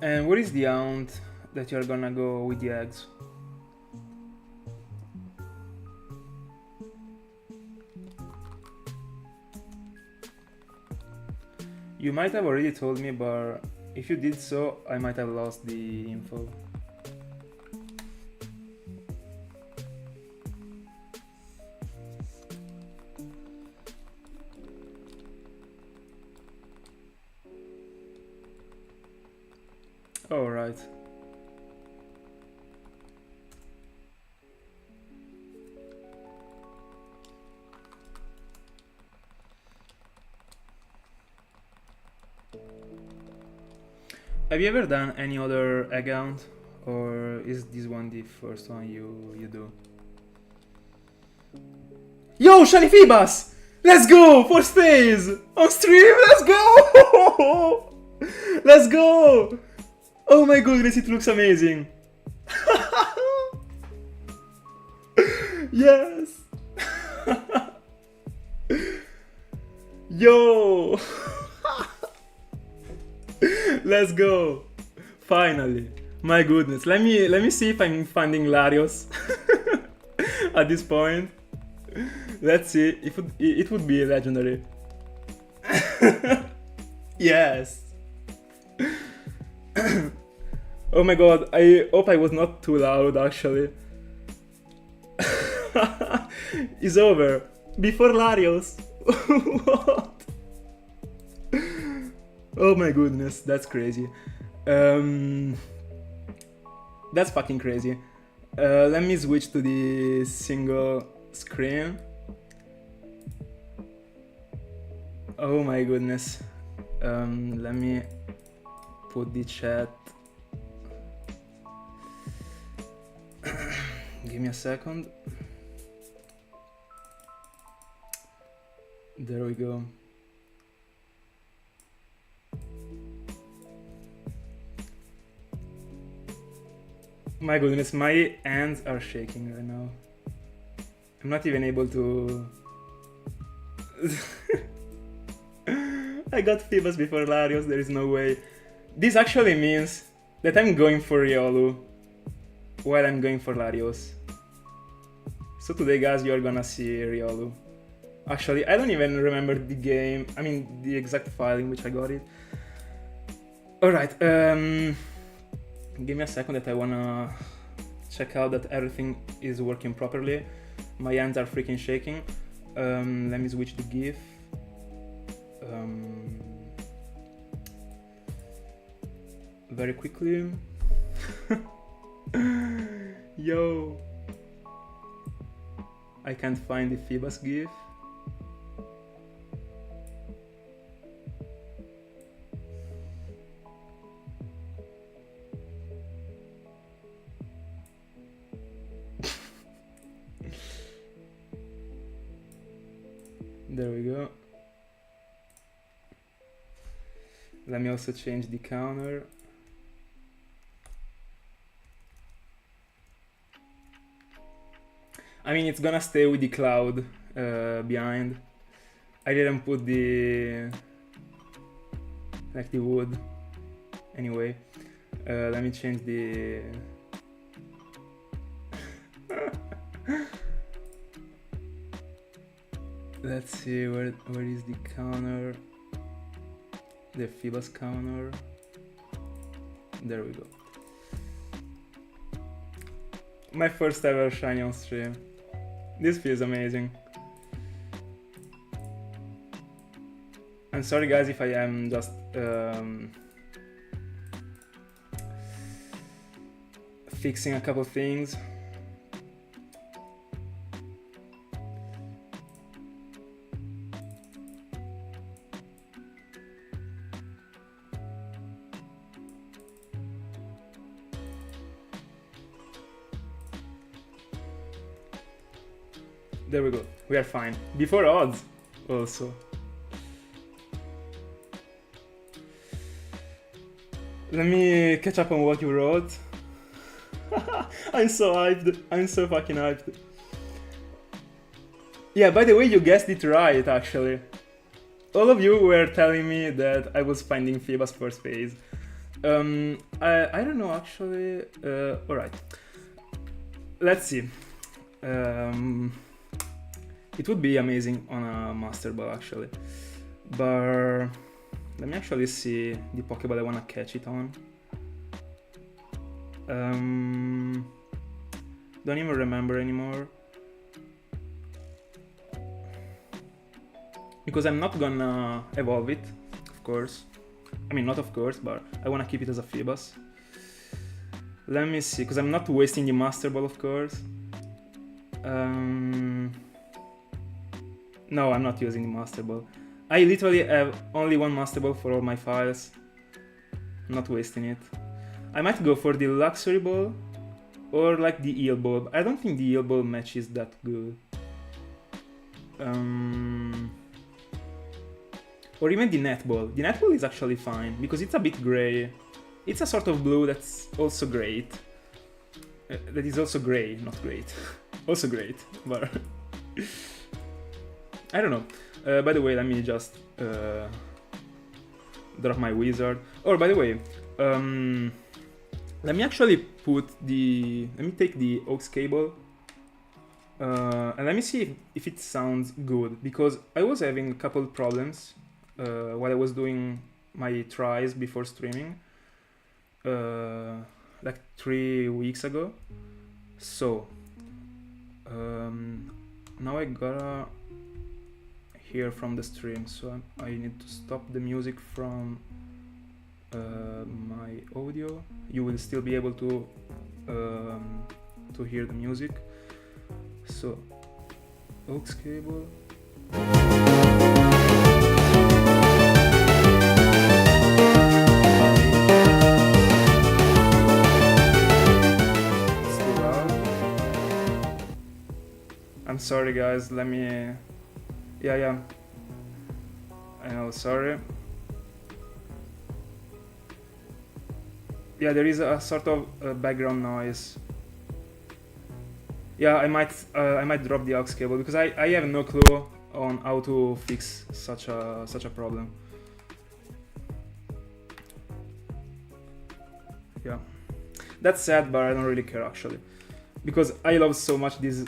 And what is the amount that you're gonna go with the eggs? You might have already told me, but if you did so, I might have lost the info. Oh, right. Have you ever done any other egg hunt Or is this one the first one you do? Yo, Shiny Feebas! Let's go! First phase! On stream, let's go! Let's go! Oh my goodness, it looks amazing! Yes! Yo! Let's go! Finally! My goodness, let me see if I'm finding Latios at this point. Let's see if it would be legendary. Yes. Oh my god, I hope I was not too loud actually. It's over. Before Latios. What? Oh my goodness, that's crazy. That's fucking crazy. Let me switch to the single screen. Oh my goodness. Let me put the chat. Give me a second. There we go. My goodness, my hands are shaking right now. I'm not even able to... I got Feebas before Latios, there is no way. This actually means that I'm going for Riolu while I'm going for Latios. So today, guys, you're gonna see Riolu. Actually, I don't even remember the game, I mean the exact file in which I got it. Alright, give me a second that I wanna check out that everything is working properly. My hands are freaking shaking. Let me switch the GIF. Very quickly. Yo! I can't find the Feebas GIF. There we go. Let me also change the counter. I mean, it's gonna stay with the cloud behind. I didn't put the wood. Anyway, let me change the. Let's see where is the counter. The Feebas counter. There we go. My first ever shiny on stream. This feels amazing. I'm sorry guys if I am just fixing a couple things. There we go, we are fine. Before odds, also. Let me catch up on what you wrote. I'm so hyped, I'm so fucking hyped. Yeah, by the way, you guessed it right, actually. All of you were telling me that I was finding Feebas first phase. I don't know, actually. Alright. Let's see. It would be amazing on a Master Ball actually, but let me actually see the Pokeball I wanna catch it on. Don't even remember anymore. Because I'm not gonna evolve it, of course. I mean, not of course, but I wanna keep it as a Feebas. Let me see, because I'm not wasting the Master Ball, of course. No, I'm not using the Master Ball. I literally have only one Master Ball for all my files. I'm not wasting it. I might go for the luxury ball or like the eel ball. I don't think the eel ball matches that good. Or even the net ball. The net ball is actually fine because it's a bit gray. It's a sort of blue that's also great. That is also gray, not great. Also great, but I don't know. By the way, let me just drop my wizard. Oh, by the way, let me actually let me take the aux cable and let me see if it sounds good, because I was having a couple problems while I was doing my tries before streaming, like 3 weeks ago. So now I gotta hear from the stream, so I need to stop the music from my audio. You will still be able to hear the music. So aux cable. It's too loud. I'm sorry guys, let me... Yeah. I know, sorry. Yeah, there is a sort of background noise. Yeah, I might drop the aux cable because I have no clue on how to fix such a problem. Yeah, that's sad, but I don't really care actually, because I love so much this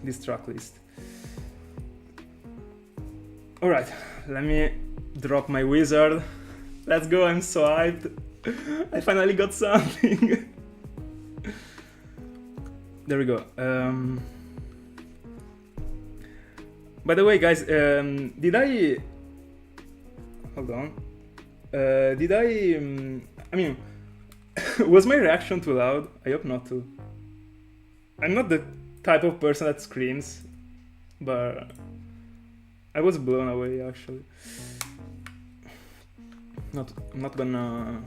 this track list. All right, let me drop my wizard. Let's go, I'm so hyped. I finally got something. There we go. By the way, guys, did I... Hold on. Did I... I mean, was my reaction too loud? I hope not too. I'm not the type of person that screams, but I was blown away actually. I'm not gonna...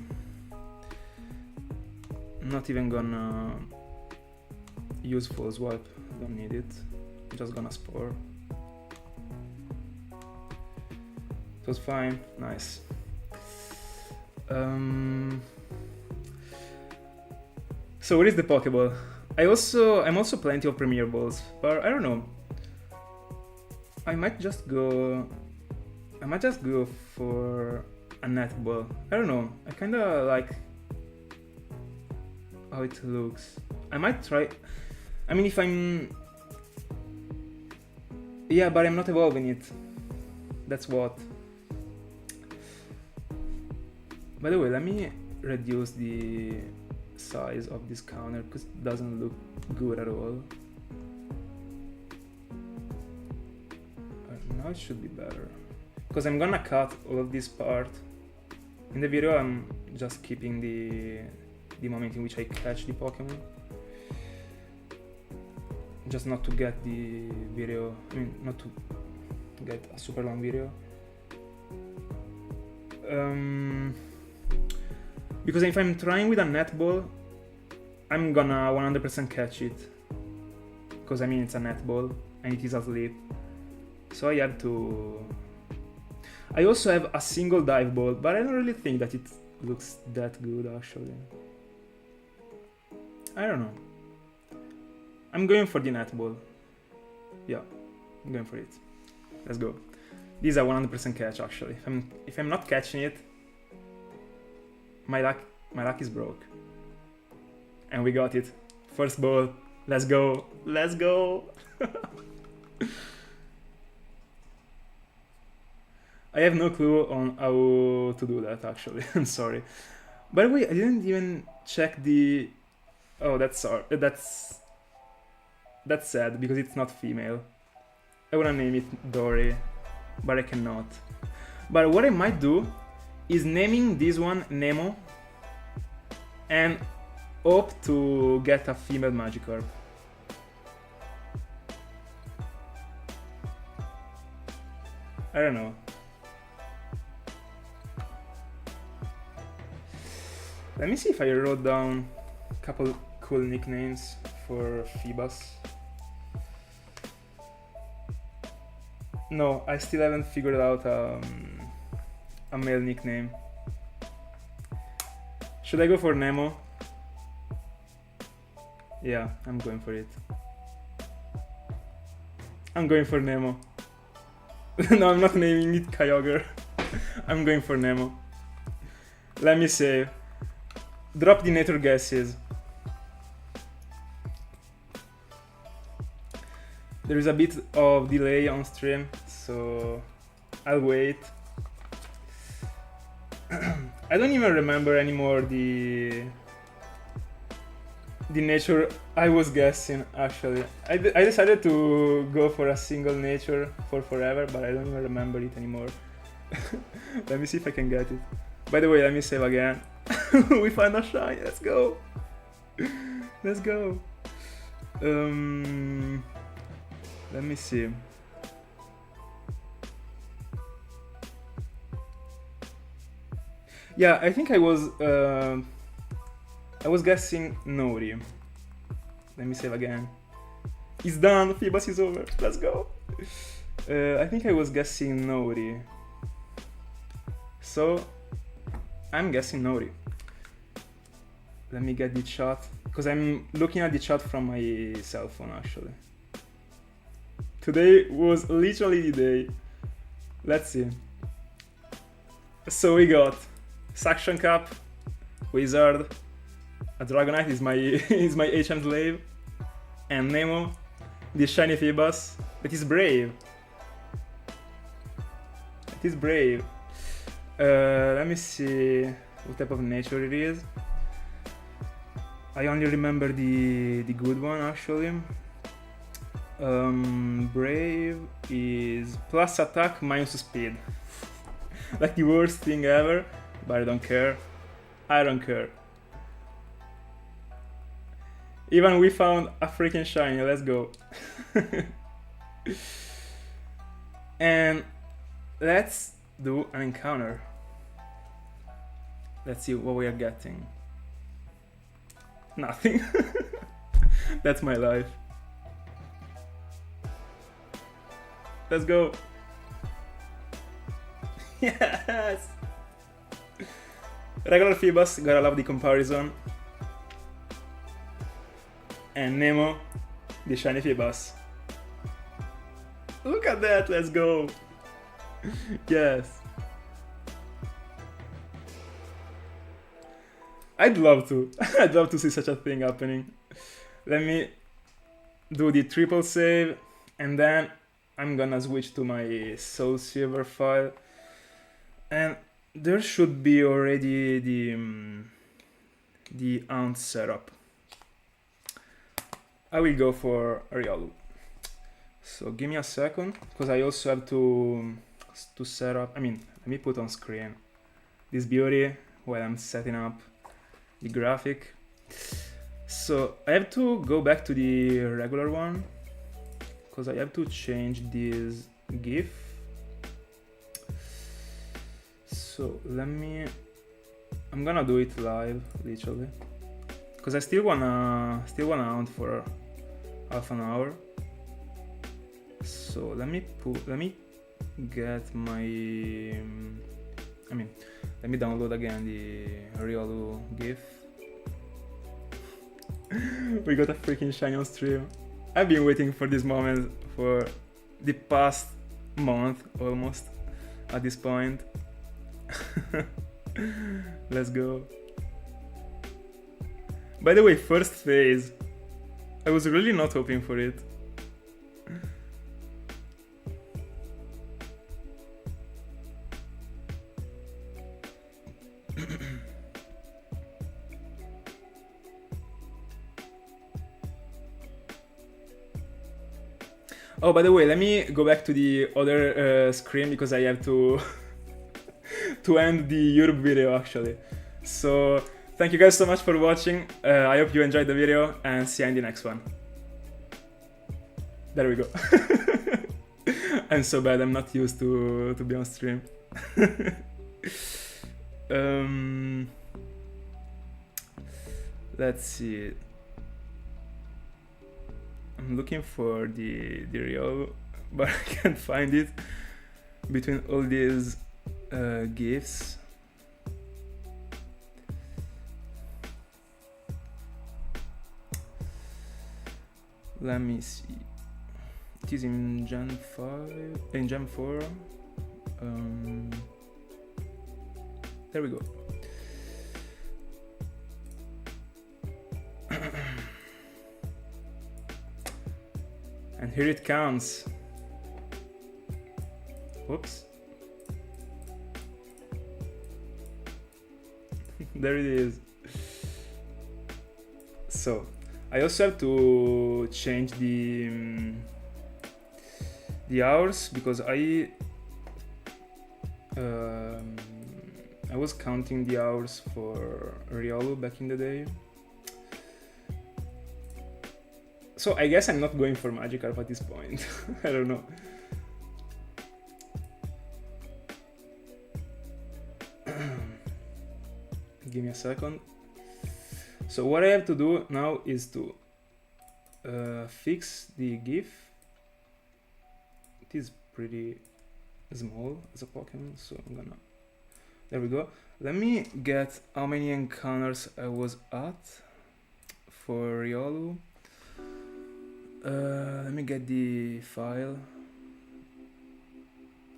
Not even gonna use full swipe, don't need it. I'm just gonna spore. It was fine, nice. So where is the Pokeball? I'm also plenty of Premier Balls, but I don't know. I might just go for a net ball. I don't know. I kinda like how it looks. I might try. I mean, if I'm... Yeah, but I'm not evolving it. That's what. By the way, let me reduce the size of this counter because it doesn't look good at all. Now it should be better. Because I'm gonna cut all of this part. In the video, I'm just keeping the moment in which I catch the Pokemon. Just not to get the video, I mean, not to get a super long video. Because if I'm trying with a netball, I'm gonna 100% catch it. Because I mean, it's a netball and it is asleep. So I have to... I also have a single dive ball, but I don't really think that it looks that good actually. I don't know. I'm going for the netball. Yeah, I'm going for it. Let's go. These are 100% catch actually. If I'm not catching it, my luck is broke. And we got it. First ball. Let's go. Let's go. I have no clue on how to do that actually. I'm sorry. By the way, I didn't even check the... Oh, that's sad because it's not female. I wanna name it Dory, but I cannot. But what I might do is naming this one Nemo and hope to get a female Magikarp. I don't know. Let me see if I wrote down a couple cool nicknames for Feebas. No, I still haven't figured out a male nickname. Should I go for Nemo? Yeah, I'm going for it. I'm going for Nemo. No, I'm not naming it Kyogre. I'm going for Nemo. Let me save. Drop the nature guesses. There is a bit of delay on stream, so I'll wait. I don't even remember anymore the nature I was guessing, actually. I decided to go for a single nature for forever, but I don't even remember it anymore. Let me see if I can get it. By the way, let me save again. We found a shine, let's go! Let's go! Let me see. Yeah, I think I was guessing Nori. Let me save again. It's done, Feebas is over, let's go! I think I was guessing Nori. So, I'm guessing Nori. Let me get the chat, because I'm looking at the chat from my cell phone actually. Today was literally the day. Let's see. So we got Suction Cup, Wizard, a Dragonite is my is my HM slave, and Nemo, the shiny Feebas. It is brave. It is brave. Let me see what type of nature it is. I only remember the good one actually. Brave is plus attack minus speed. Like the worst thing ever, but I don't care. I don't care. Even we found a freaking shiny, let's go. And let's do an encounter. Let's see what we are getting. Nothing. That's my life. Let's go. Yes! Regular Feebas, gotta love the comparison. And Nemo, the shiny Feebas. Look at that, let's go! Yes. I'd love to. I'd love to see such a thing happening. Let me do the triple save, and then I'm gonna switch to my Soul Silver file. And there should be already the Aunt setup. I will go for Riolu. So give me a second, because I also have to set up, let me put on screen this beauty while I'm setting up the graphic. So I have to go back to the regular one, because I have to change this GIF. So I'm gonna do it live, literally, because I still wanna hunt for half an hour. So let me get my, let me download again the Riolu GIF. We got a freaking shiny on stream. I've been waiting for this moment for the past month almost at this point. Let's go. By the way, first phase. I was really not hoping for it. Oh, by the way, let me go back to the other screen, because I have to to end the Europe video actually. So thank you guys so much for watching. I hope you enjoyed the video, and see you in the next one. There we go. I'm so bad, I'm not used to be on stream. Let's see. I'm looking for the Riolu, but I can't find it between all these gifts. Let me see. It is in Gen 5, in Gen 4. There we go. And here it comes. Whoops. There it is. So I also have to change the hours, because I was counting the hours for Riolu back in the day. So I guess I'm not going for Magikarp at this point. I don't know. Give me a second. So what I have to do now is to fix the GIF. It is pretty small as a Pokemon, so I'm gonna... There we go. Let me get how many encounters I was at for Riolu. Let me get the file.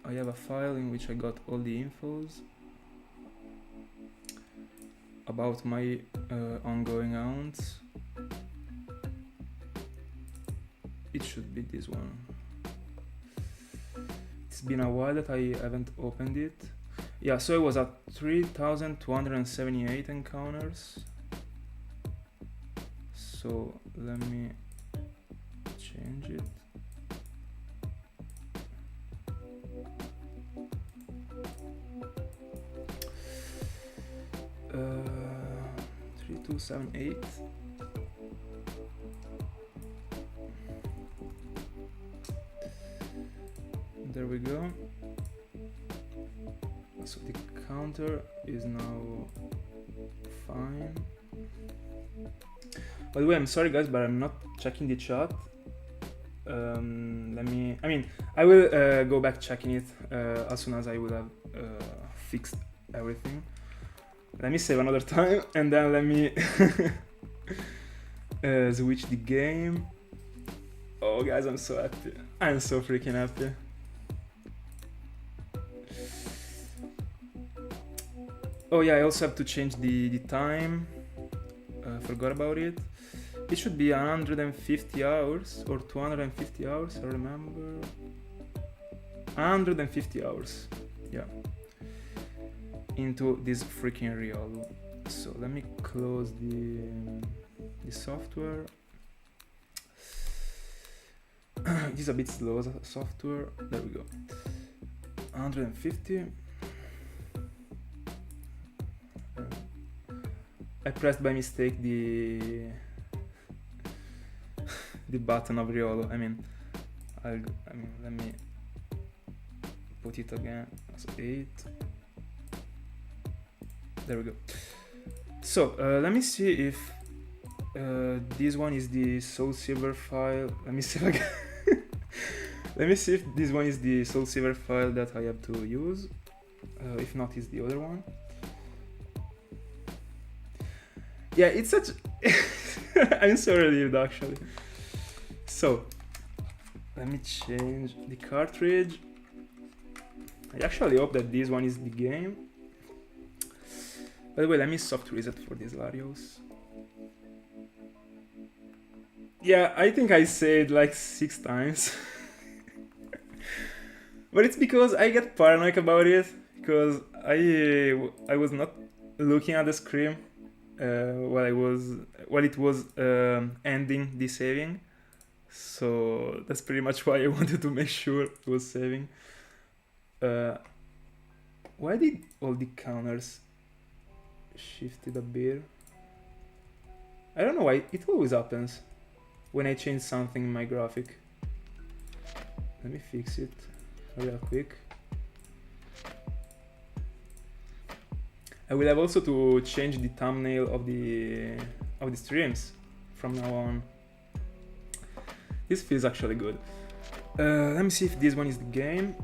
I have a file in which I got all the infos about my ongoing hunts. It should be this one. It's been a while that I haven't opened it. Yeah, so I was at 3,278 encounters. So let me change it. Uh, 3,278. There we go. So the counter is now fine. By the way, I'm sorry guys, but I'm not checking the chat. I will go back checking it as soon as I will have fixed everything. Let me save another time and then let me switch the game. Oh guys, I'm so happy. I'm so freaking happy. Oh yeah, I also have to change the time. Forgot about it. It should be 150 hours or 250 hours, I remember. 150 hours, yeah. Into this freaking Riolu. So let me close the software. This is a bit slow software. There we go. 150. I pressed by mistake the button of Riolu. Let me put it again. So 8. There we go. So let me see if this one is the Soul Silver file. Let me see again. Let me see if this one is the Soul Silver file that I have to use. If not, it's the other one. Yeah, it's such... I'm so relieved actually. So, let me change the cartridge. I actually hope that this one is the game. By the way, let me soft reset for this Latios. Yeah, I think I said like 6 times. But it's because I get paranoid about it, because I was not looking at the screen while it was ending the saving. So that's pretty much why I wanted to make sure it was saving. Why did all the counters shifted a bit? I don't know why, it always happens when I change something in my graphic. Let me fix it real quick. I will have also to change the thumbnail of the of the streams from now on. This feels actually good. Let me see if this one is the game.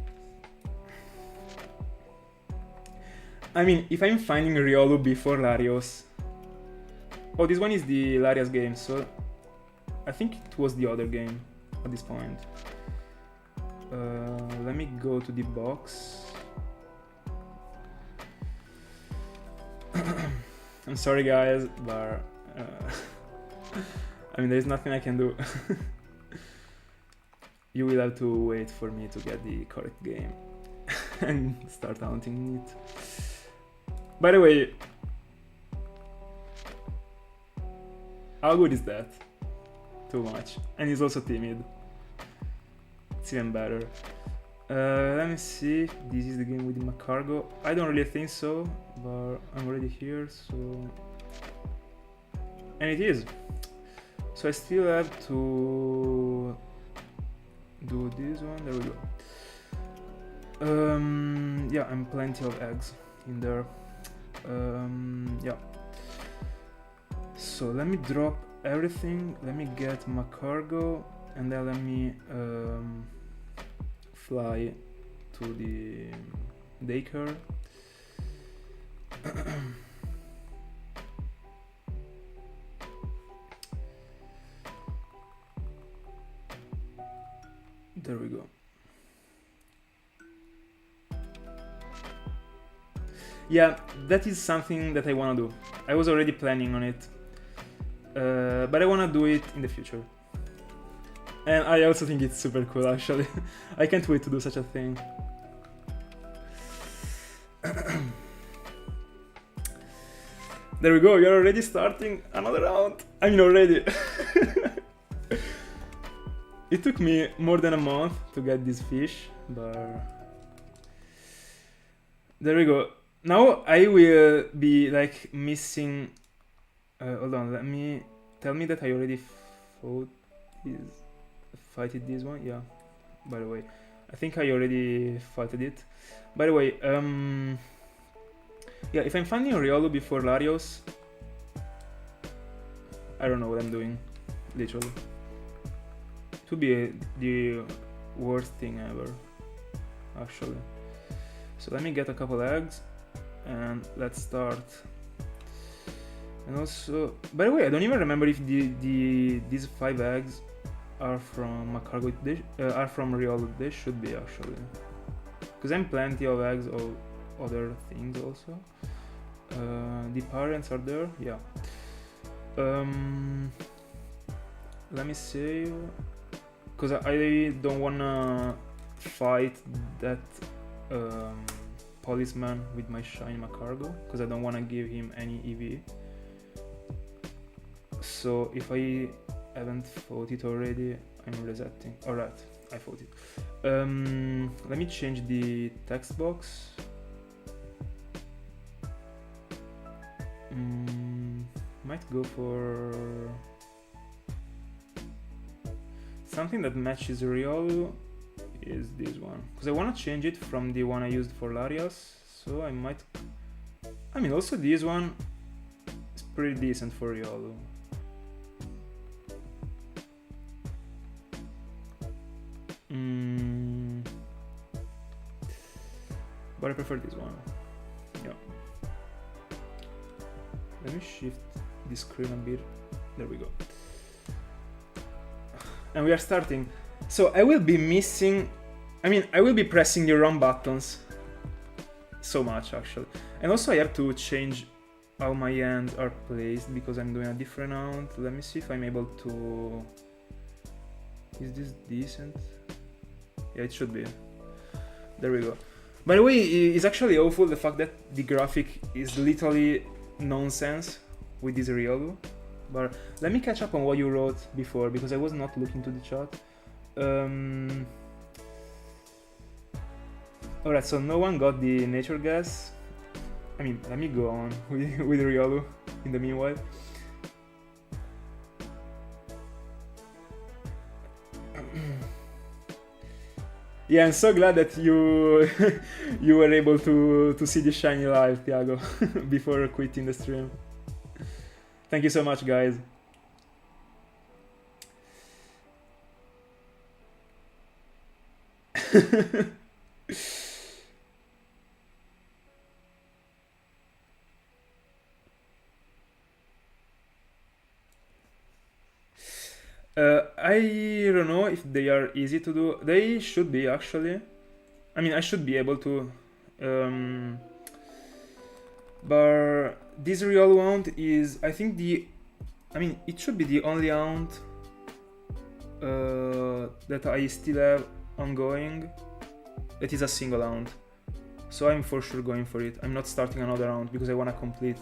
I mean, if I'm finding Riolu before Latios... Oh, this one is the Latios game, so I think it was the other game at this point. Let me go to the box. I'm sorry guys, but I mean, there's nothing I can do. You will have to wait for me to get the correct game and start hunting it. By the way, how good is that? Too much. And he's also timid. It's even better. Let me see if this is the game with the Macargo. I don't really think so, but I'm already here, so... And it is. So I still have to do this one. There we go. Yeah, and plenty of eggs in there. Yeah. So let me drop everything. Let me get Macargo, and then let me fly to the daycare. There we go. Yeah, that is something that I wanna do. I was already planning on it, but I wanna do it in the future. And I also think it's super cool, actually. I can't wait to do such a thing. There we go, you're already starting another round. I mean, already. It took me more than a month to get this fish, but... There we go. Now I will be like missing... hold on, let me... Tell me that I already fighted this one, yeah. By the way, I think I already fighted it. By the way, yeah, if I'm finding Riolu before Latios, I don't know what I'm doing, literally. It would be the worst thing ever, actually. So let me get a couple eggs, and let's start. And also, by the way, I don't even remember if these 5 eggs are from Macargo. Are from Riolu. They should be, actually, because I'm plenty of eggs of other things also. The parents are there, yeah. Let me save, because I don't wanna fight that policeman with my shiny Macargo, because I don't wanna give him any EV. So if I haven't fought it already, I'm resetting. Alright, I fought it. Let me change the text box. Might go for something that matches Riolu. Is this one, because I want to change it from the one I used for Latios, so I might... I mean, also this one is pretty decent for Riolu. But I prefer this one. Yeah. Let me shift the screen a bit. There we go. And we are starting. So I will be missing... I mean, I will be pressing the wrong buttons. So much, actually. And also I have to change how my hands are placed, because I'm doing a different round. Let me see if I'm able to... Is this decent? Yeah, it should be. There we go. By the way, it's actually awful the fact that the graphic is literally nonsense with this Riolu. But let me catch up on what you wrote before, because I was not looking to the chat. Alright, so no one got the nature gas. I mean, let me go on with Riolu in the meanwhile. Yeah, I'm so glad that you you were able to see the shiny live, Thiago, before quitting the stream. Thank you so much, guys. I don't know if they are easy to do. They should be, actually. I mean, I should be able to. But this real wound is, I think, it should be the only wound that I still have ongoing. It is a single round, so I'm for sure going for it. I'm not starting another round because I want to complete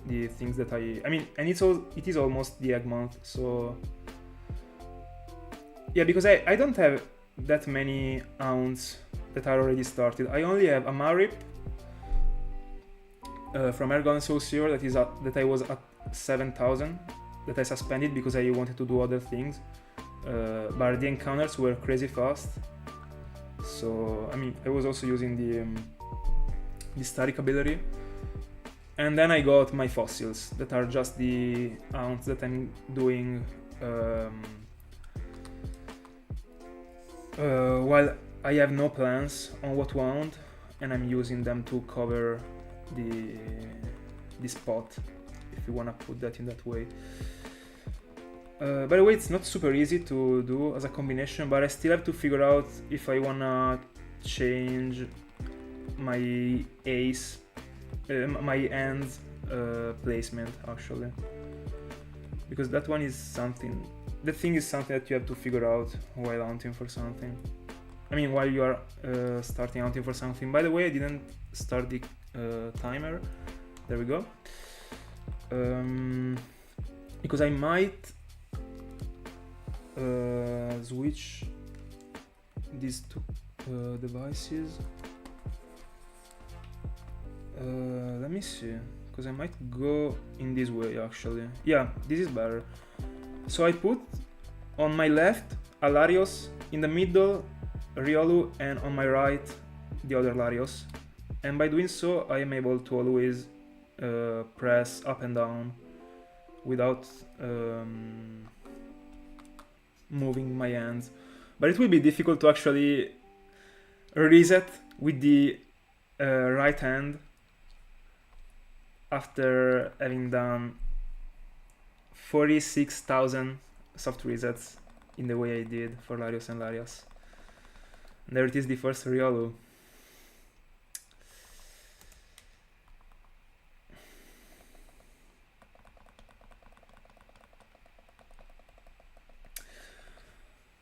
the things that and it is almost the egg month, so yeah, because I don't have that many rounds that are already started. I only have a Marip from Pokemonsoulsilver that I was at 7,000 that I suspended because I wanted to do other things, but the encounters were crazy fast. So I was also using the static ability, and then I got my fossils that are just the ounce that I'm doing while I have no plans on what wound, and I'm using them to cover the spot, if you wanna put that in that way. By the way, it's not super easy to do as a combination, but I still have to figure out if I wanna change my ace, my end placement, actually, because that one is something. The thing is something that you have to figure out while hunting for something. While you are starting hunting for something. By the way, I didn't start the timer. There we go. Because I might switch these two devices. Let me see, because I might go in this way, actually. Yeah, this is better. So I put on my left a Latios, in the middle Riolu, and on my right the other Latios. And by doing so, I am able to always press up and down without moving my hands. But it will be difficult to actually reset with the right hand after having done 46,000 soft resets in the way I did for Latios and Latios. And there it is, the first Riolu.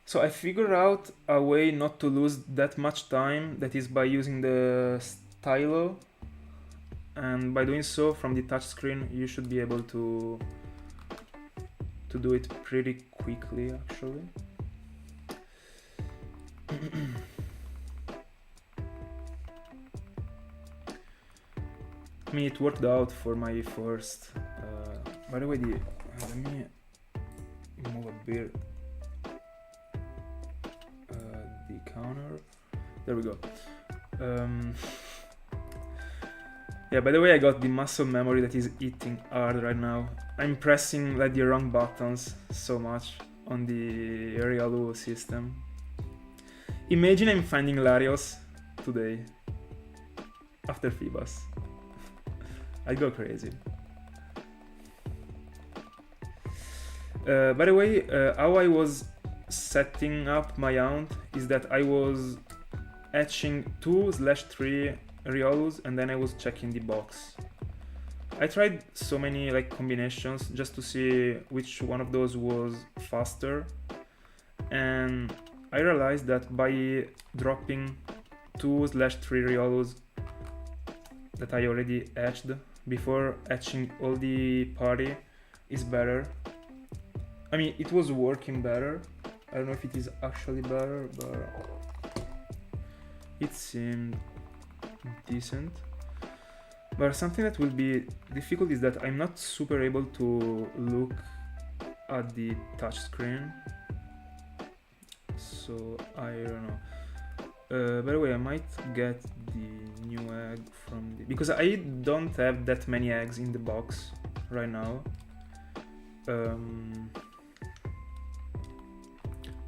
So I figured out a way not to lose that much time, that is by using the stylo, and by doing so from the touchscreen you should be able to do it pretty quickly, actually. It worked out for my first. By the way, let me move a bit the counter. There we go. Yeah, by the way, I got the muscle memory that is eating hard right now. I'm pressing the wrong buttons so much on the Riolu system. Imagine I'm finding Latios today after Feebas. I'd go crazy. By the way, how I was setting up my hunt is that I was etching 2/3 Riolus, and then I was checking the box. I tried so many combinations just to see which one of those was faster, and I realized that by dropping 2/3 Riolus that I already etched before etching all the party is better. It was working better. I don't know if it is actually better, but it seemed decent. But something that will be difficult is that I'm not super able to look at the touch screen, so I don't know. By the way, I might get the new egg from because I don't have that many eggs in the box right now.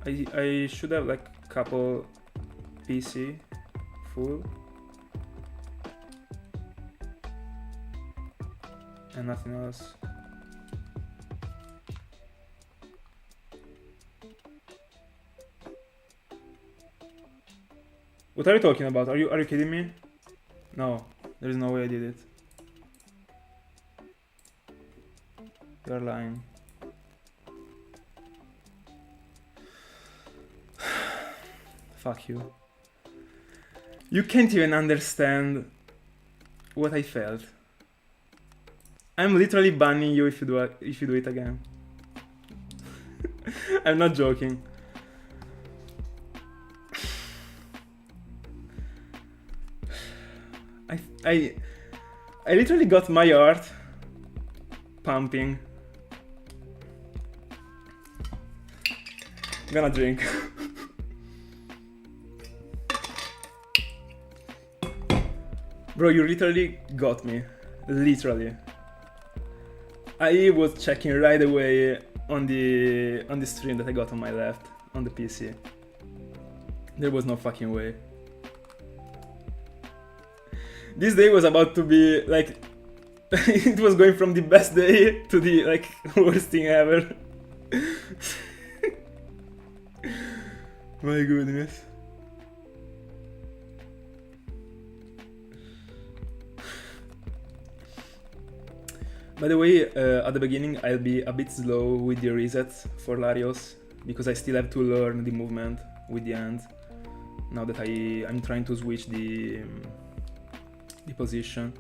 I should have like couple PC full and nothing else. What are you talking about? Are you kidding me? No, there is no way I did it. You're lying. Fuck you. You can't even understand what I felt. I'm literally banning you if you do it again. I'm not joking. I literally got my heart pumping. I'm gonna drink. Bro, you literally got me. Literally. I was checking right away on the stream that I got on my left, on the PC. There was no fucking way. This day was about to be like it was going from the best day to the like worst thing ever. My goodness. By the way, at the beginning I'll be a bit slow with the resets for Latios because I still have to learn the movement with the hand. Now that I'm trying to switch the position.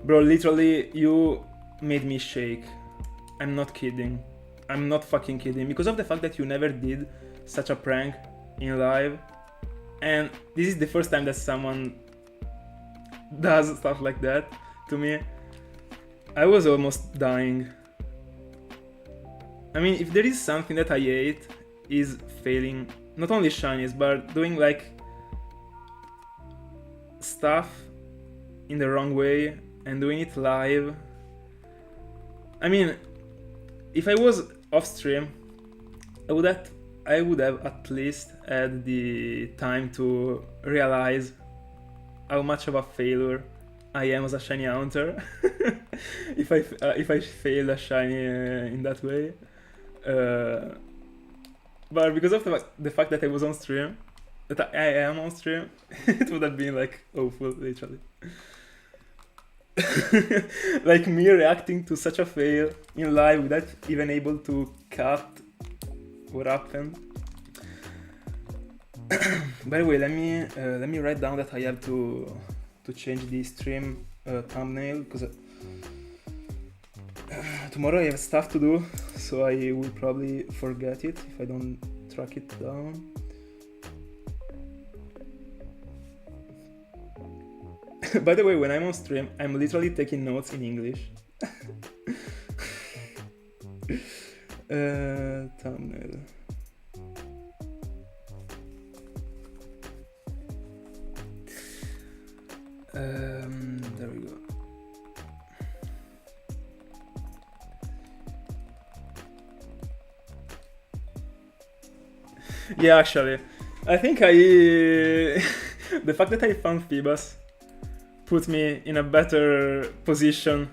Bro, literally you made me shake. I'm not kidding. I'm not fucking kidding. Because of the fact that you never did such a prank in live. And this is the first time that someone does stuff like that to me. I was almost dying. I mean, if there is something that I hate is failing, not only shinies, but doing like stuff in the wrong way and doing it live. I mean, if I was off stream, I would have at least had the time to realize how much of a failure I am as a shinyhunter. if I failed a shiny in that way. But because of the fact that I was on stream, that I am on stream, it would have been like awful, literally. Like me reacting to such a fail in live without even able to cut what happened. By the way, let me write down that I have to change the stream thumbnail because tomorrow I have stuff to do, so I will probably forget it if I don't track it down. By the way, when I'm on stream, I'm literally taking notes in English. Thumbnail. There we go. Yeah, actually, I think the fact that I found Feebas put me in a better position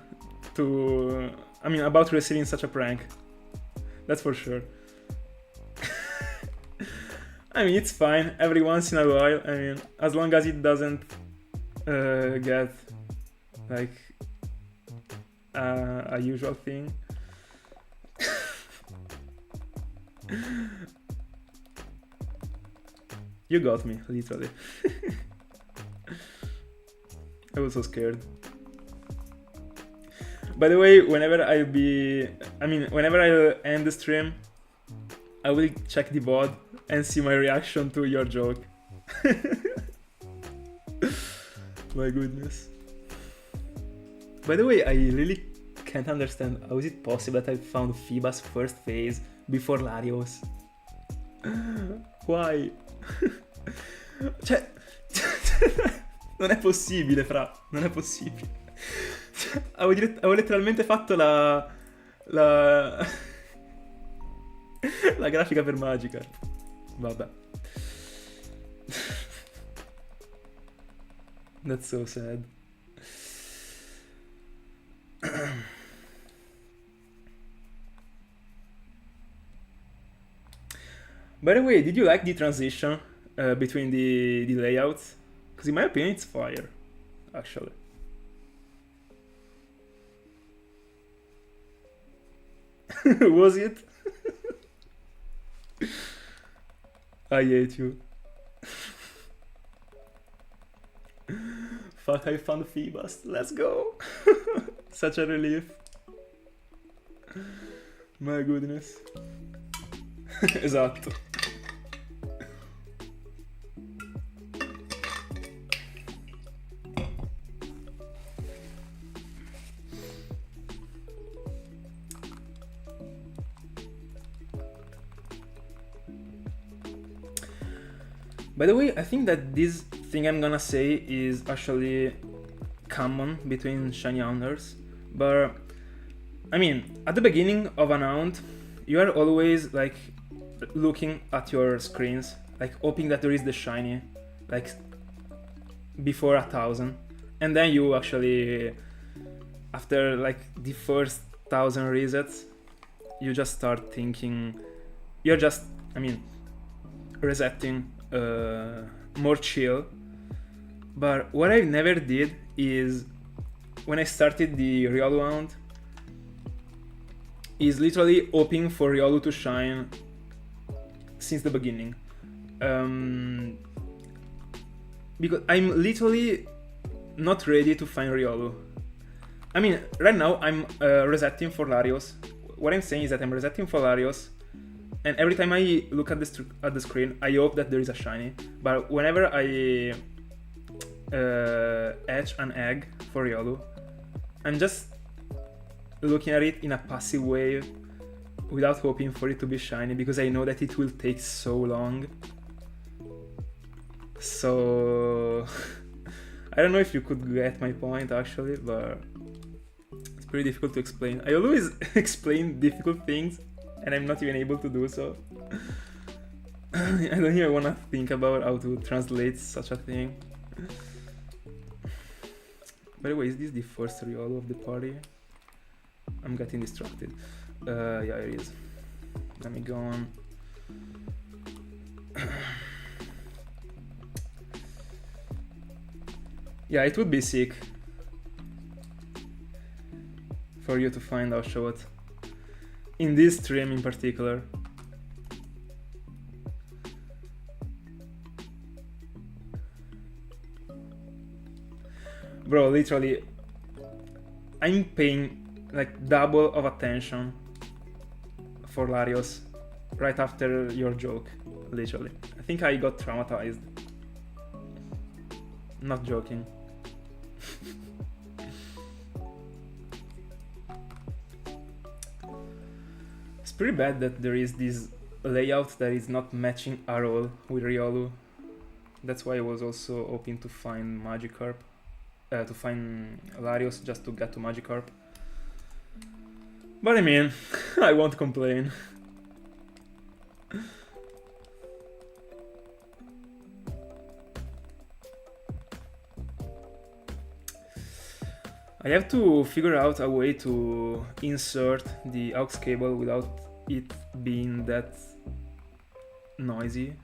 to, I mean, about receiving such a prank. That's for sure. I mean, it's fine every once in a while. I mean, as long as it doesn't get like a usual thing. You got me, literally. I was so scared. By the way, whenever I'll end the stream, I will check the VOD and see my reaction to your joke. My goodness. By the way, I really can't understand how is it possible that I found Feebas first phase before Latios. Why? Cioè... non è possibile, fra. Non è possibile. Avevo letteralmente fatto la... la grafica per Magikarp. Vabbè. That's so sad. By the way, did you like the transition between the layouts? Because in my opinion, it's fire, actually. Was it? I hate you. Fuck, I found Feebas. Let's go. Such a relief. My goodness. Esatto. By the way, I think that this thing I'm gonna say is actually common between shinyhunters, but I mean, at the beginning of an hunt, you are always like looking at your screens, like hoping that there is the shiny, like before 1,000, and then you actually, after like the first 1,000 resets, you just start thinking, you're just, I mean, resetting, more chill. But what I never did is, when I started the Riolu hunt, is literally hoping for Riolu to shine since the beginning. Because I'm literally not ready to find Riolu. I mean, right now I'm resetting for Latios. What I'm saying is that I'm resetting for Latios, and every time I look at the screen, I hope that there is a shiny. But whenever I hatch an egg for Riolu, I'm just looking at it in a passive way without hoping for it to be shiny, because I know that it will take so long. So I don't know if you could get my point actually, but it's pretty difficult to explain. I always explain difficult things and I'm not even able to do so. I don't even want to think about how to translate such a thing. By the way, is this the first Riolu of the party? I'm getting distracted. Yeah, it is. Let me go on. Yeah, it would be sick for you to find our shot. In this stream in particular. Bro, literally, I'm paying like double of attention for Latios right after your joke, literally. I think I got traumatized. Not joking. It's pretty bad that there is this layout that is not matching at all with Riolu. That's why I was also hoping to find Magikarp, to find Latios just to get to Magikarp. But I mean, I won't complain. I have to figure out a way to insert the aux cable without it being that noisy.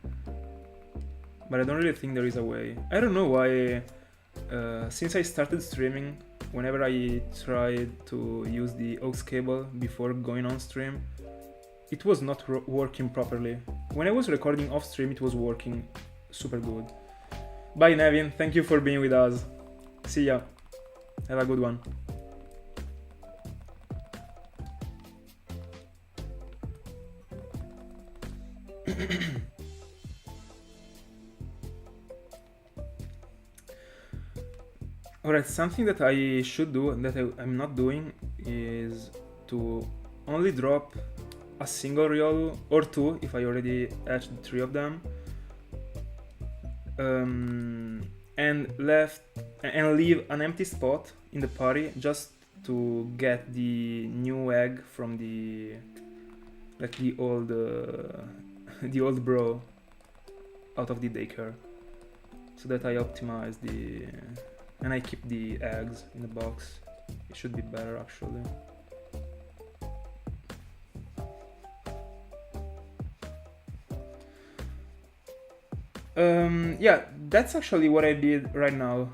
But I don't really think there is a way. I don't know why, since I started streaming, whenever I tried to use the aux cable before going on stream, it was not working properly. When I was recording off stream, it was working super good. Bye Nevin, thank you for being with us. See ya. Have a good one. Alright, something that I should do and that I'm not doing is to only drop a single Riolu, or two if I already hatched 3 of them, and leave an empty spot in the party just to get the new egg from the old the old bro out of the daycare, so that I optimize the and I keep the eggs in the box. It should be better actually. Yeah, that's actually what I did right now.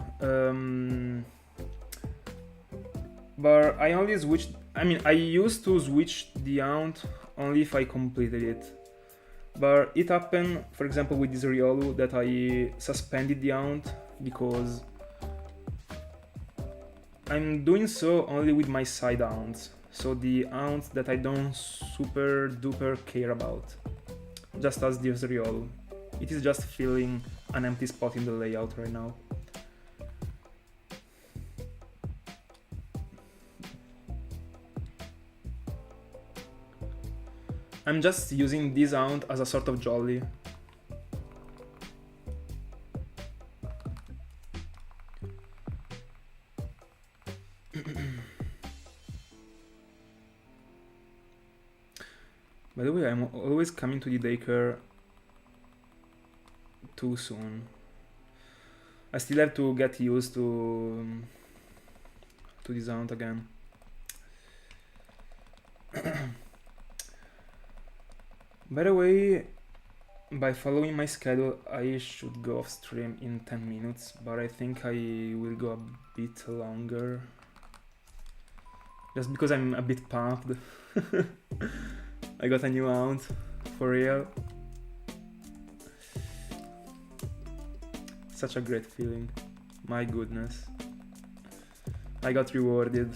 But I only switched. I mean, I used to switch the Hound only if I completed it. But it happened, for example, with this Riolu, that I suspended the Hound because I'm doing so only with my side Hounds. So the Hounds that I don't super duper care about. Just as this Riolu. It is just filling an empty spot in the layout right now. I'm just using this Hound as a sort of jolly. By the way, I'm always coming to the daycare too soon. I still have to get used to this Hound again. By the way, by following my schedule, I should go off stream in 10 minutes, but I think I will go a bit longer. Just because I'm a bit pumped. I got a new Hound, for real. Such a great feeling. My goodness. I got rewarded.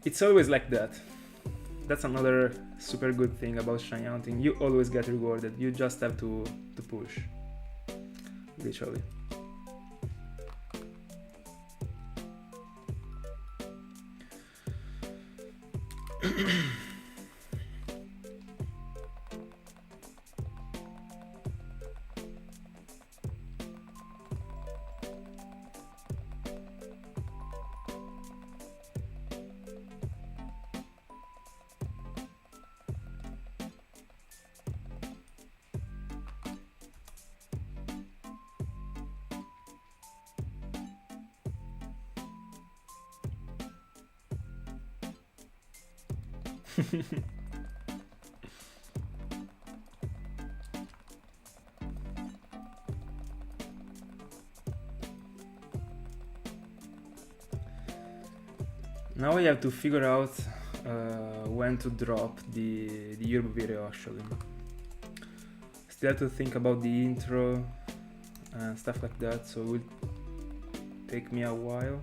It's always like that. That's another super good thing about shinyhunting. You always get rewarded. You just have to push. Literally. Now I have to figure out when to drop the Urb video actually. Still have to think about the intro and stuff like that, so it will take me a while.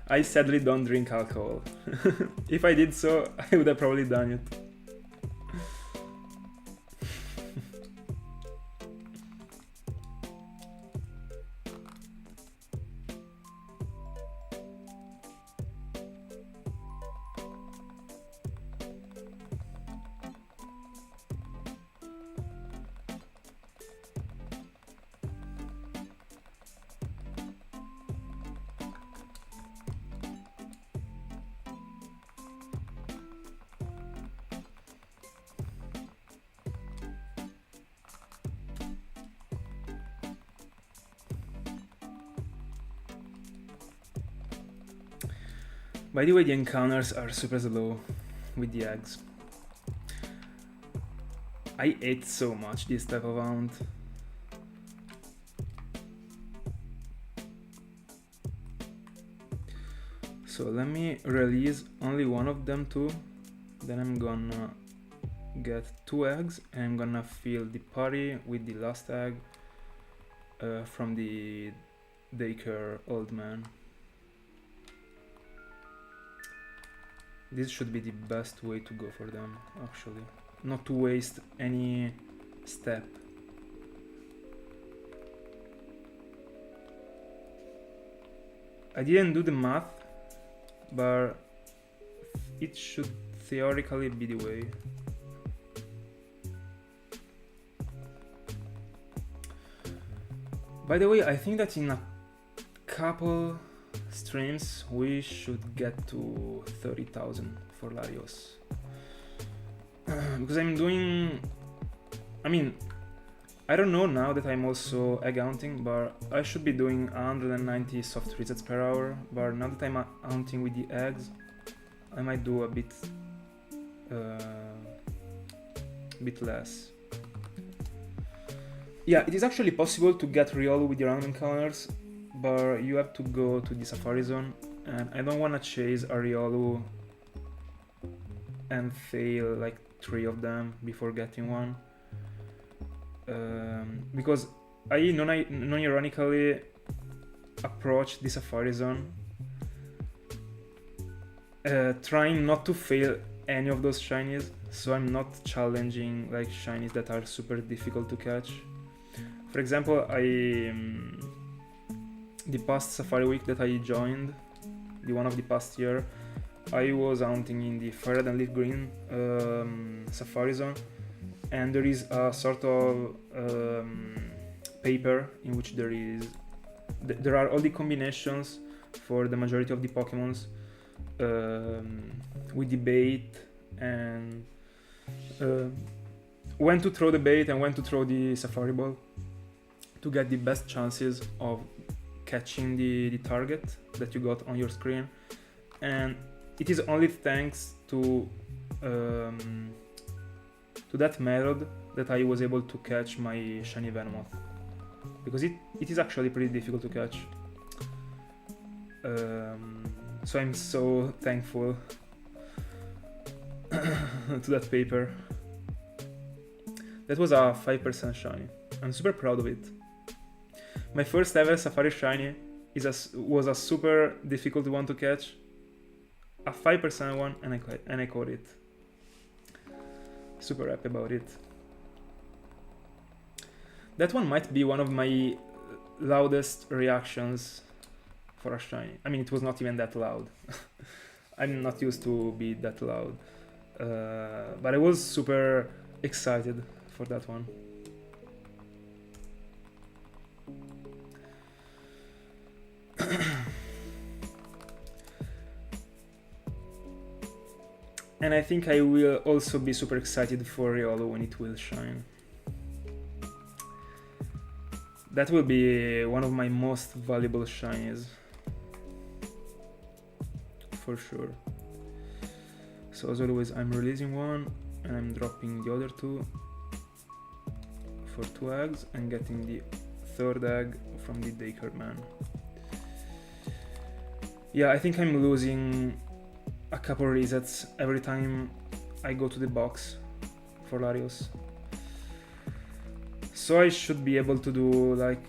I sadly don't drink alcohol. If I did so, I would have probably done it. By the way, the encounters are super slow with the eggs. I ate so much this type of Hound. So let me release only one of them too. Then I'm gonna get 2 eggs and I'm gonna fill the party with the last egg from the daycare old man. This should be the best way to go for them, actually. Not to waste any step. I didn't do the math, but it should theoretically be the way. By the way, I think that in a couple streams we should get to 30,000 for Latios. Because I'm doing... I mean, I don't know now that I'm also egg hunting, but I should be doing 190 soft resets per hour. But now that I'm hunting with the eggs, I might do a bit less. Yeah, it is actually possible to get Riolu with the random encounters, but you have to go to the Safari Zone, and I don't want to chase a Riolu and fail like 3 of them before getting one. Because I non-ironically approach the Safari Zone trying not to fail any of those shinies, so I'm not challenging like shinies that are super difficult to catch. For example, the past Safari Week that I joined, the one of the past year, I was hunting in the Fired and Leafgreen Safari Zone, and there is a sort of paper in which there are all the combinations for the majority of the Pokemons with the bait and when to throw the bait and when to throw the Safari Ball to get the best chances of catching the target that you got on your screen. And it is only thanks to that method that I was able to catch my shiny Venomoth, because it is actually pretty difficult to catch. So I'm so thankful to that paper. That was a 5% shiny. I'm super proud of it. My first ever Safari shiny was a super difficult one to catch. A 5% one, and I caught it. Super happy about it. That one might be one of my loudest reactions for a shiny. I mean, it was not even that loud. I'm not used to be that loud. But I was super excited for that one. And I think I will also be super excited for Riolu when it will shine. That will be one of my most valuable shinies. For sure. So as always, I'm releasing one and I'm dropping the other 2 for 2 eggs and getting the 3rd egg from the Daker Man. Yeah, I think I'm losing a couple resets every time I go to the box for Latios. So I should be able to do like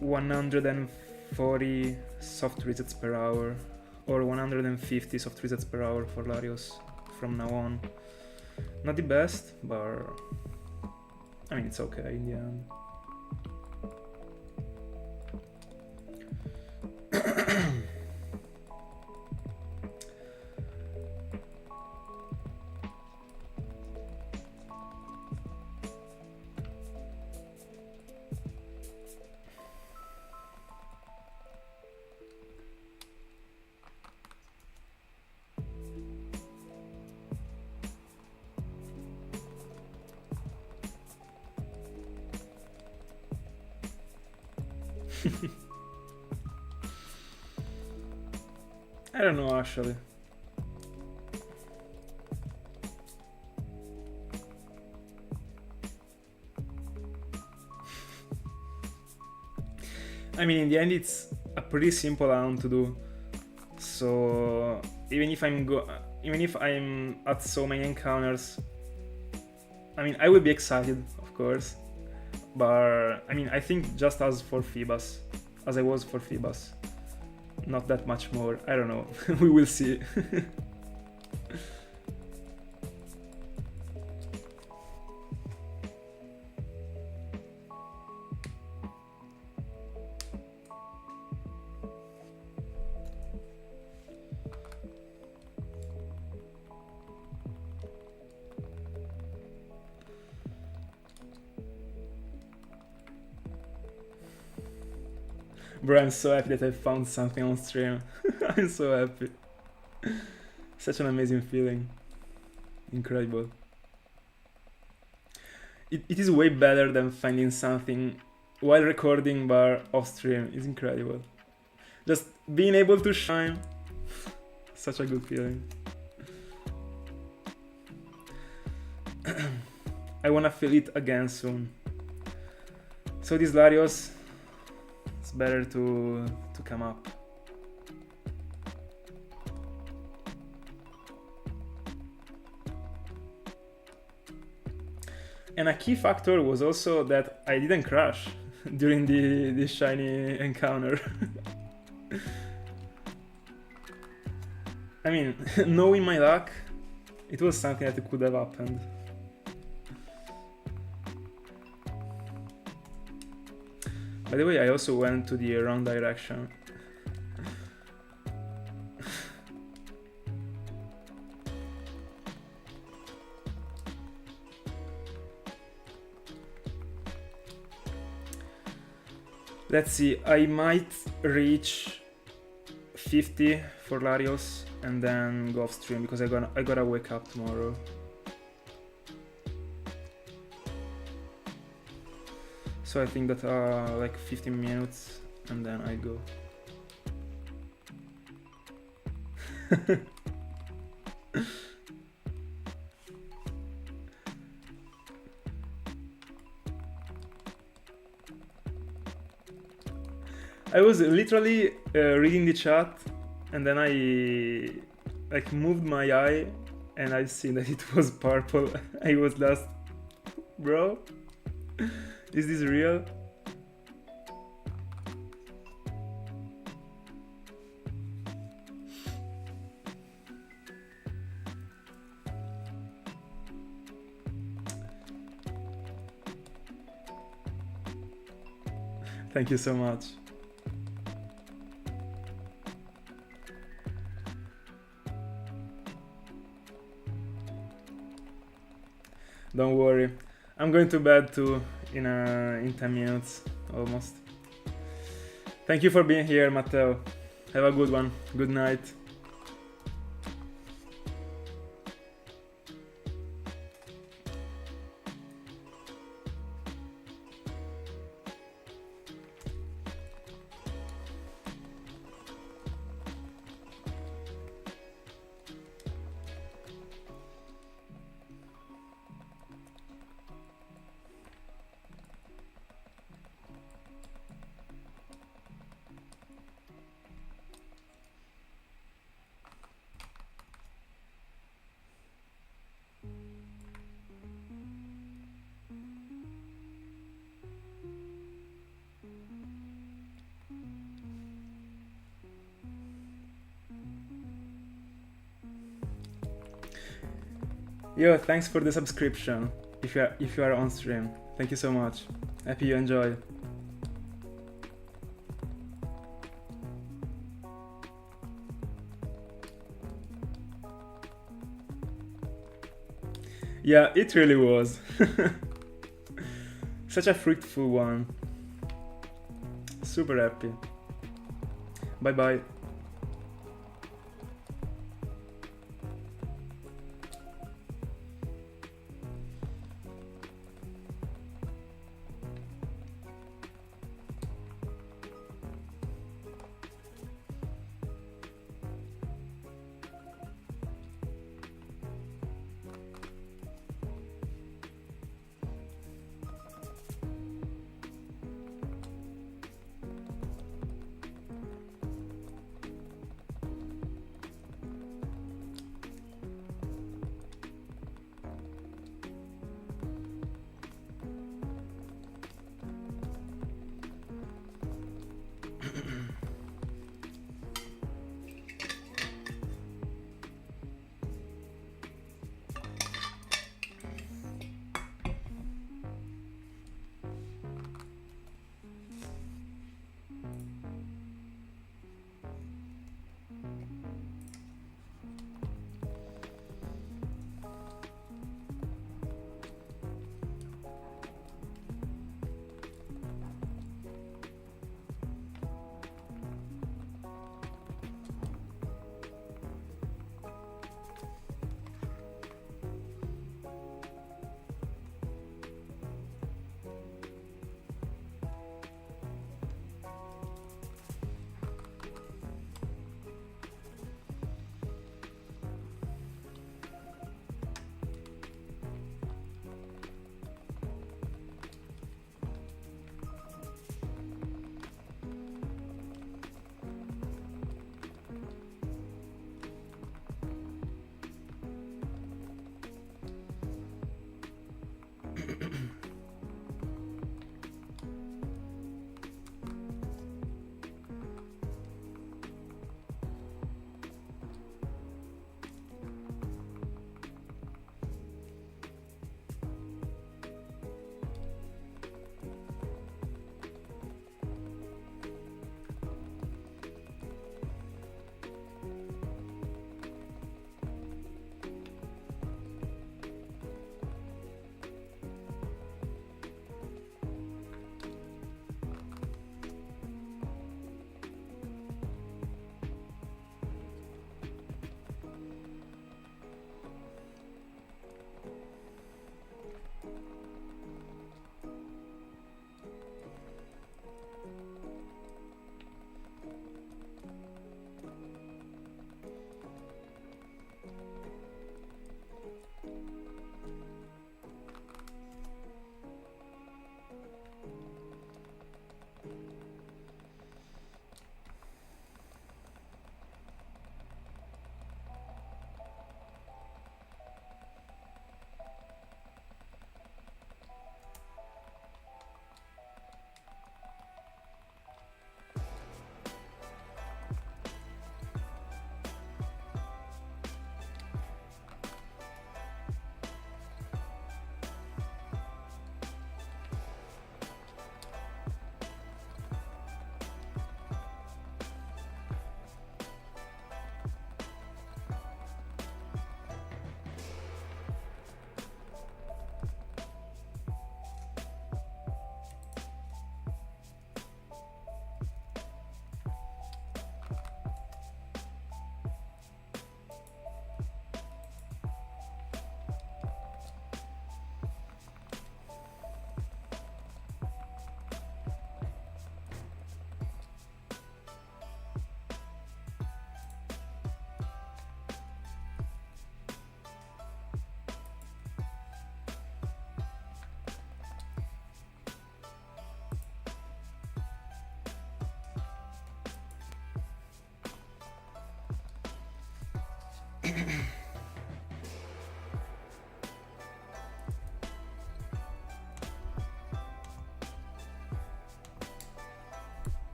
140 soft resets per hour or 150 soft resets per hour for Latios from now on. Not the best, but I mean it's okay in the end. I don't know actually. I mean, in the end, it's a pretty simple hunt to do. So even if I'm at so many encounters, I mean, I will be excited, of course. But I mean, I think just as for Feebas, as I was for Feebas, not that much more. I don't know. We will see. Bro, I'm so happy that I found something on stream. I'm so happy. Such an amazing feeling. Incredible. It is way better than finding something while recording bar off stream. It's incredible. Just being able to shine. Such a good feeling. I wanna feel it again soon. So this Latios, it's better to come up. And a key factor was also that I didn't crash during the shiny encounter. I mean, knowing my luck, it was something that could have happened. By the way, I also went to the wrong direction. Let's see, I might reach 50 for Latios and then go off stream because I gotta wake up tomorrow. So I think that like 15 minutes and then I go. I was literally reading the chat and then I like moved my eye and I seen that it was purple. I was just, bro, is this real? Thank you so much. Don't worry, I'm going to bed too in 10 minutes almost. Thank you for being here, Matteo. Have a good one. Good night. Yo, thanks for the subscription. If you are on stream, thank you so much. Happy you enjoy. Yeah, it really was. Such a fruitful one. Super happy. Bye bye.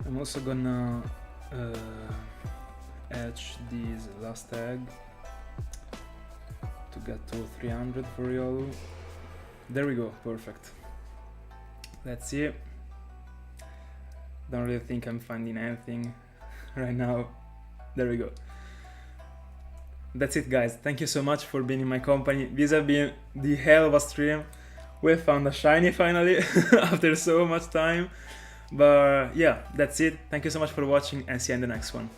I'm also gonna etch this last tag to get to 300 for Riolu. There we go, perfect. Let's see. Don't really think I'm finding anything right now. There we go. That's it, guys. Thank you so much for being in my company. This has been the hell of a stream. We found a shiny finally after so much time. But yeah, that's it. Thank you so much for watching and see you in the next one.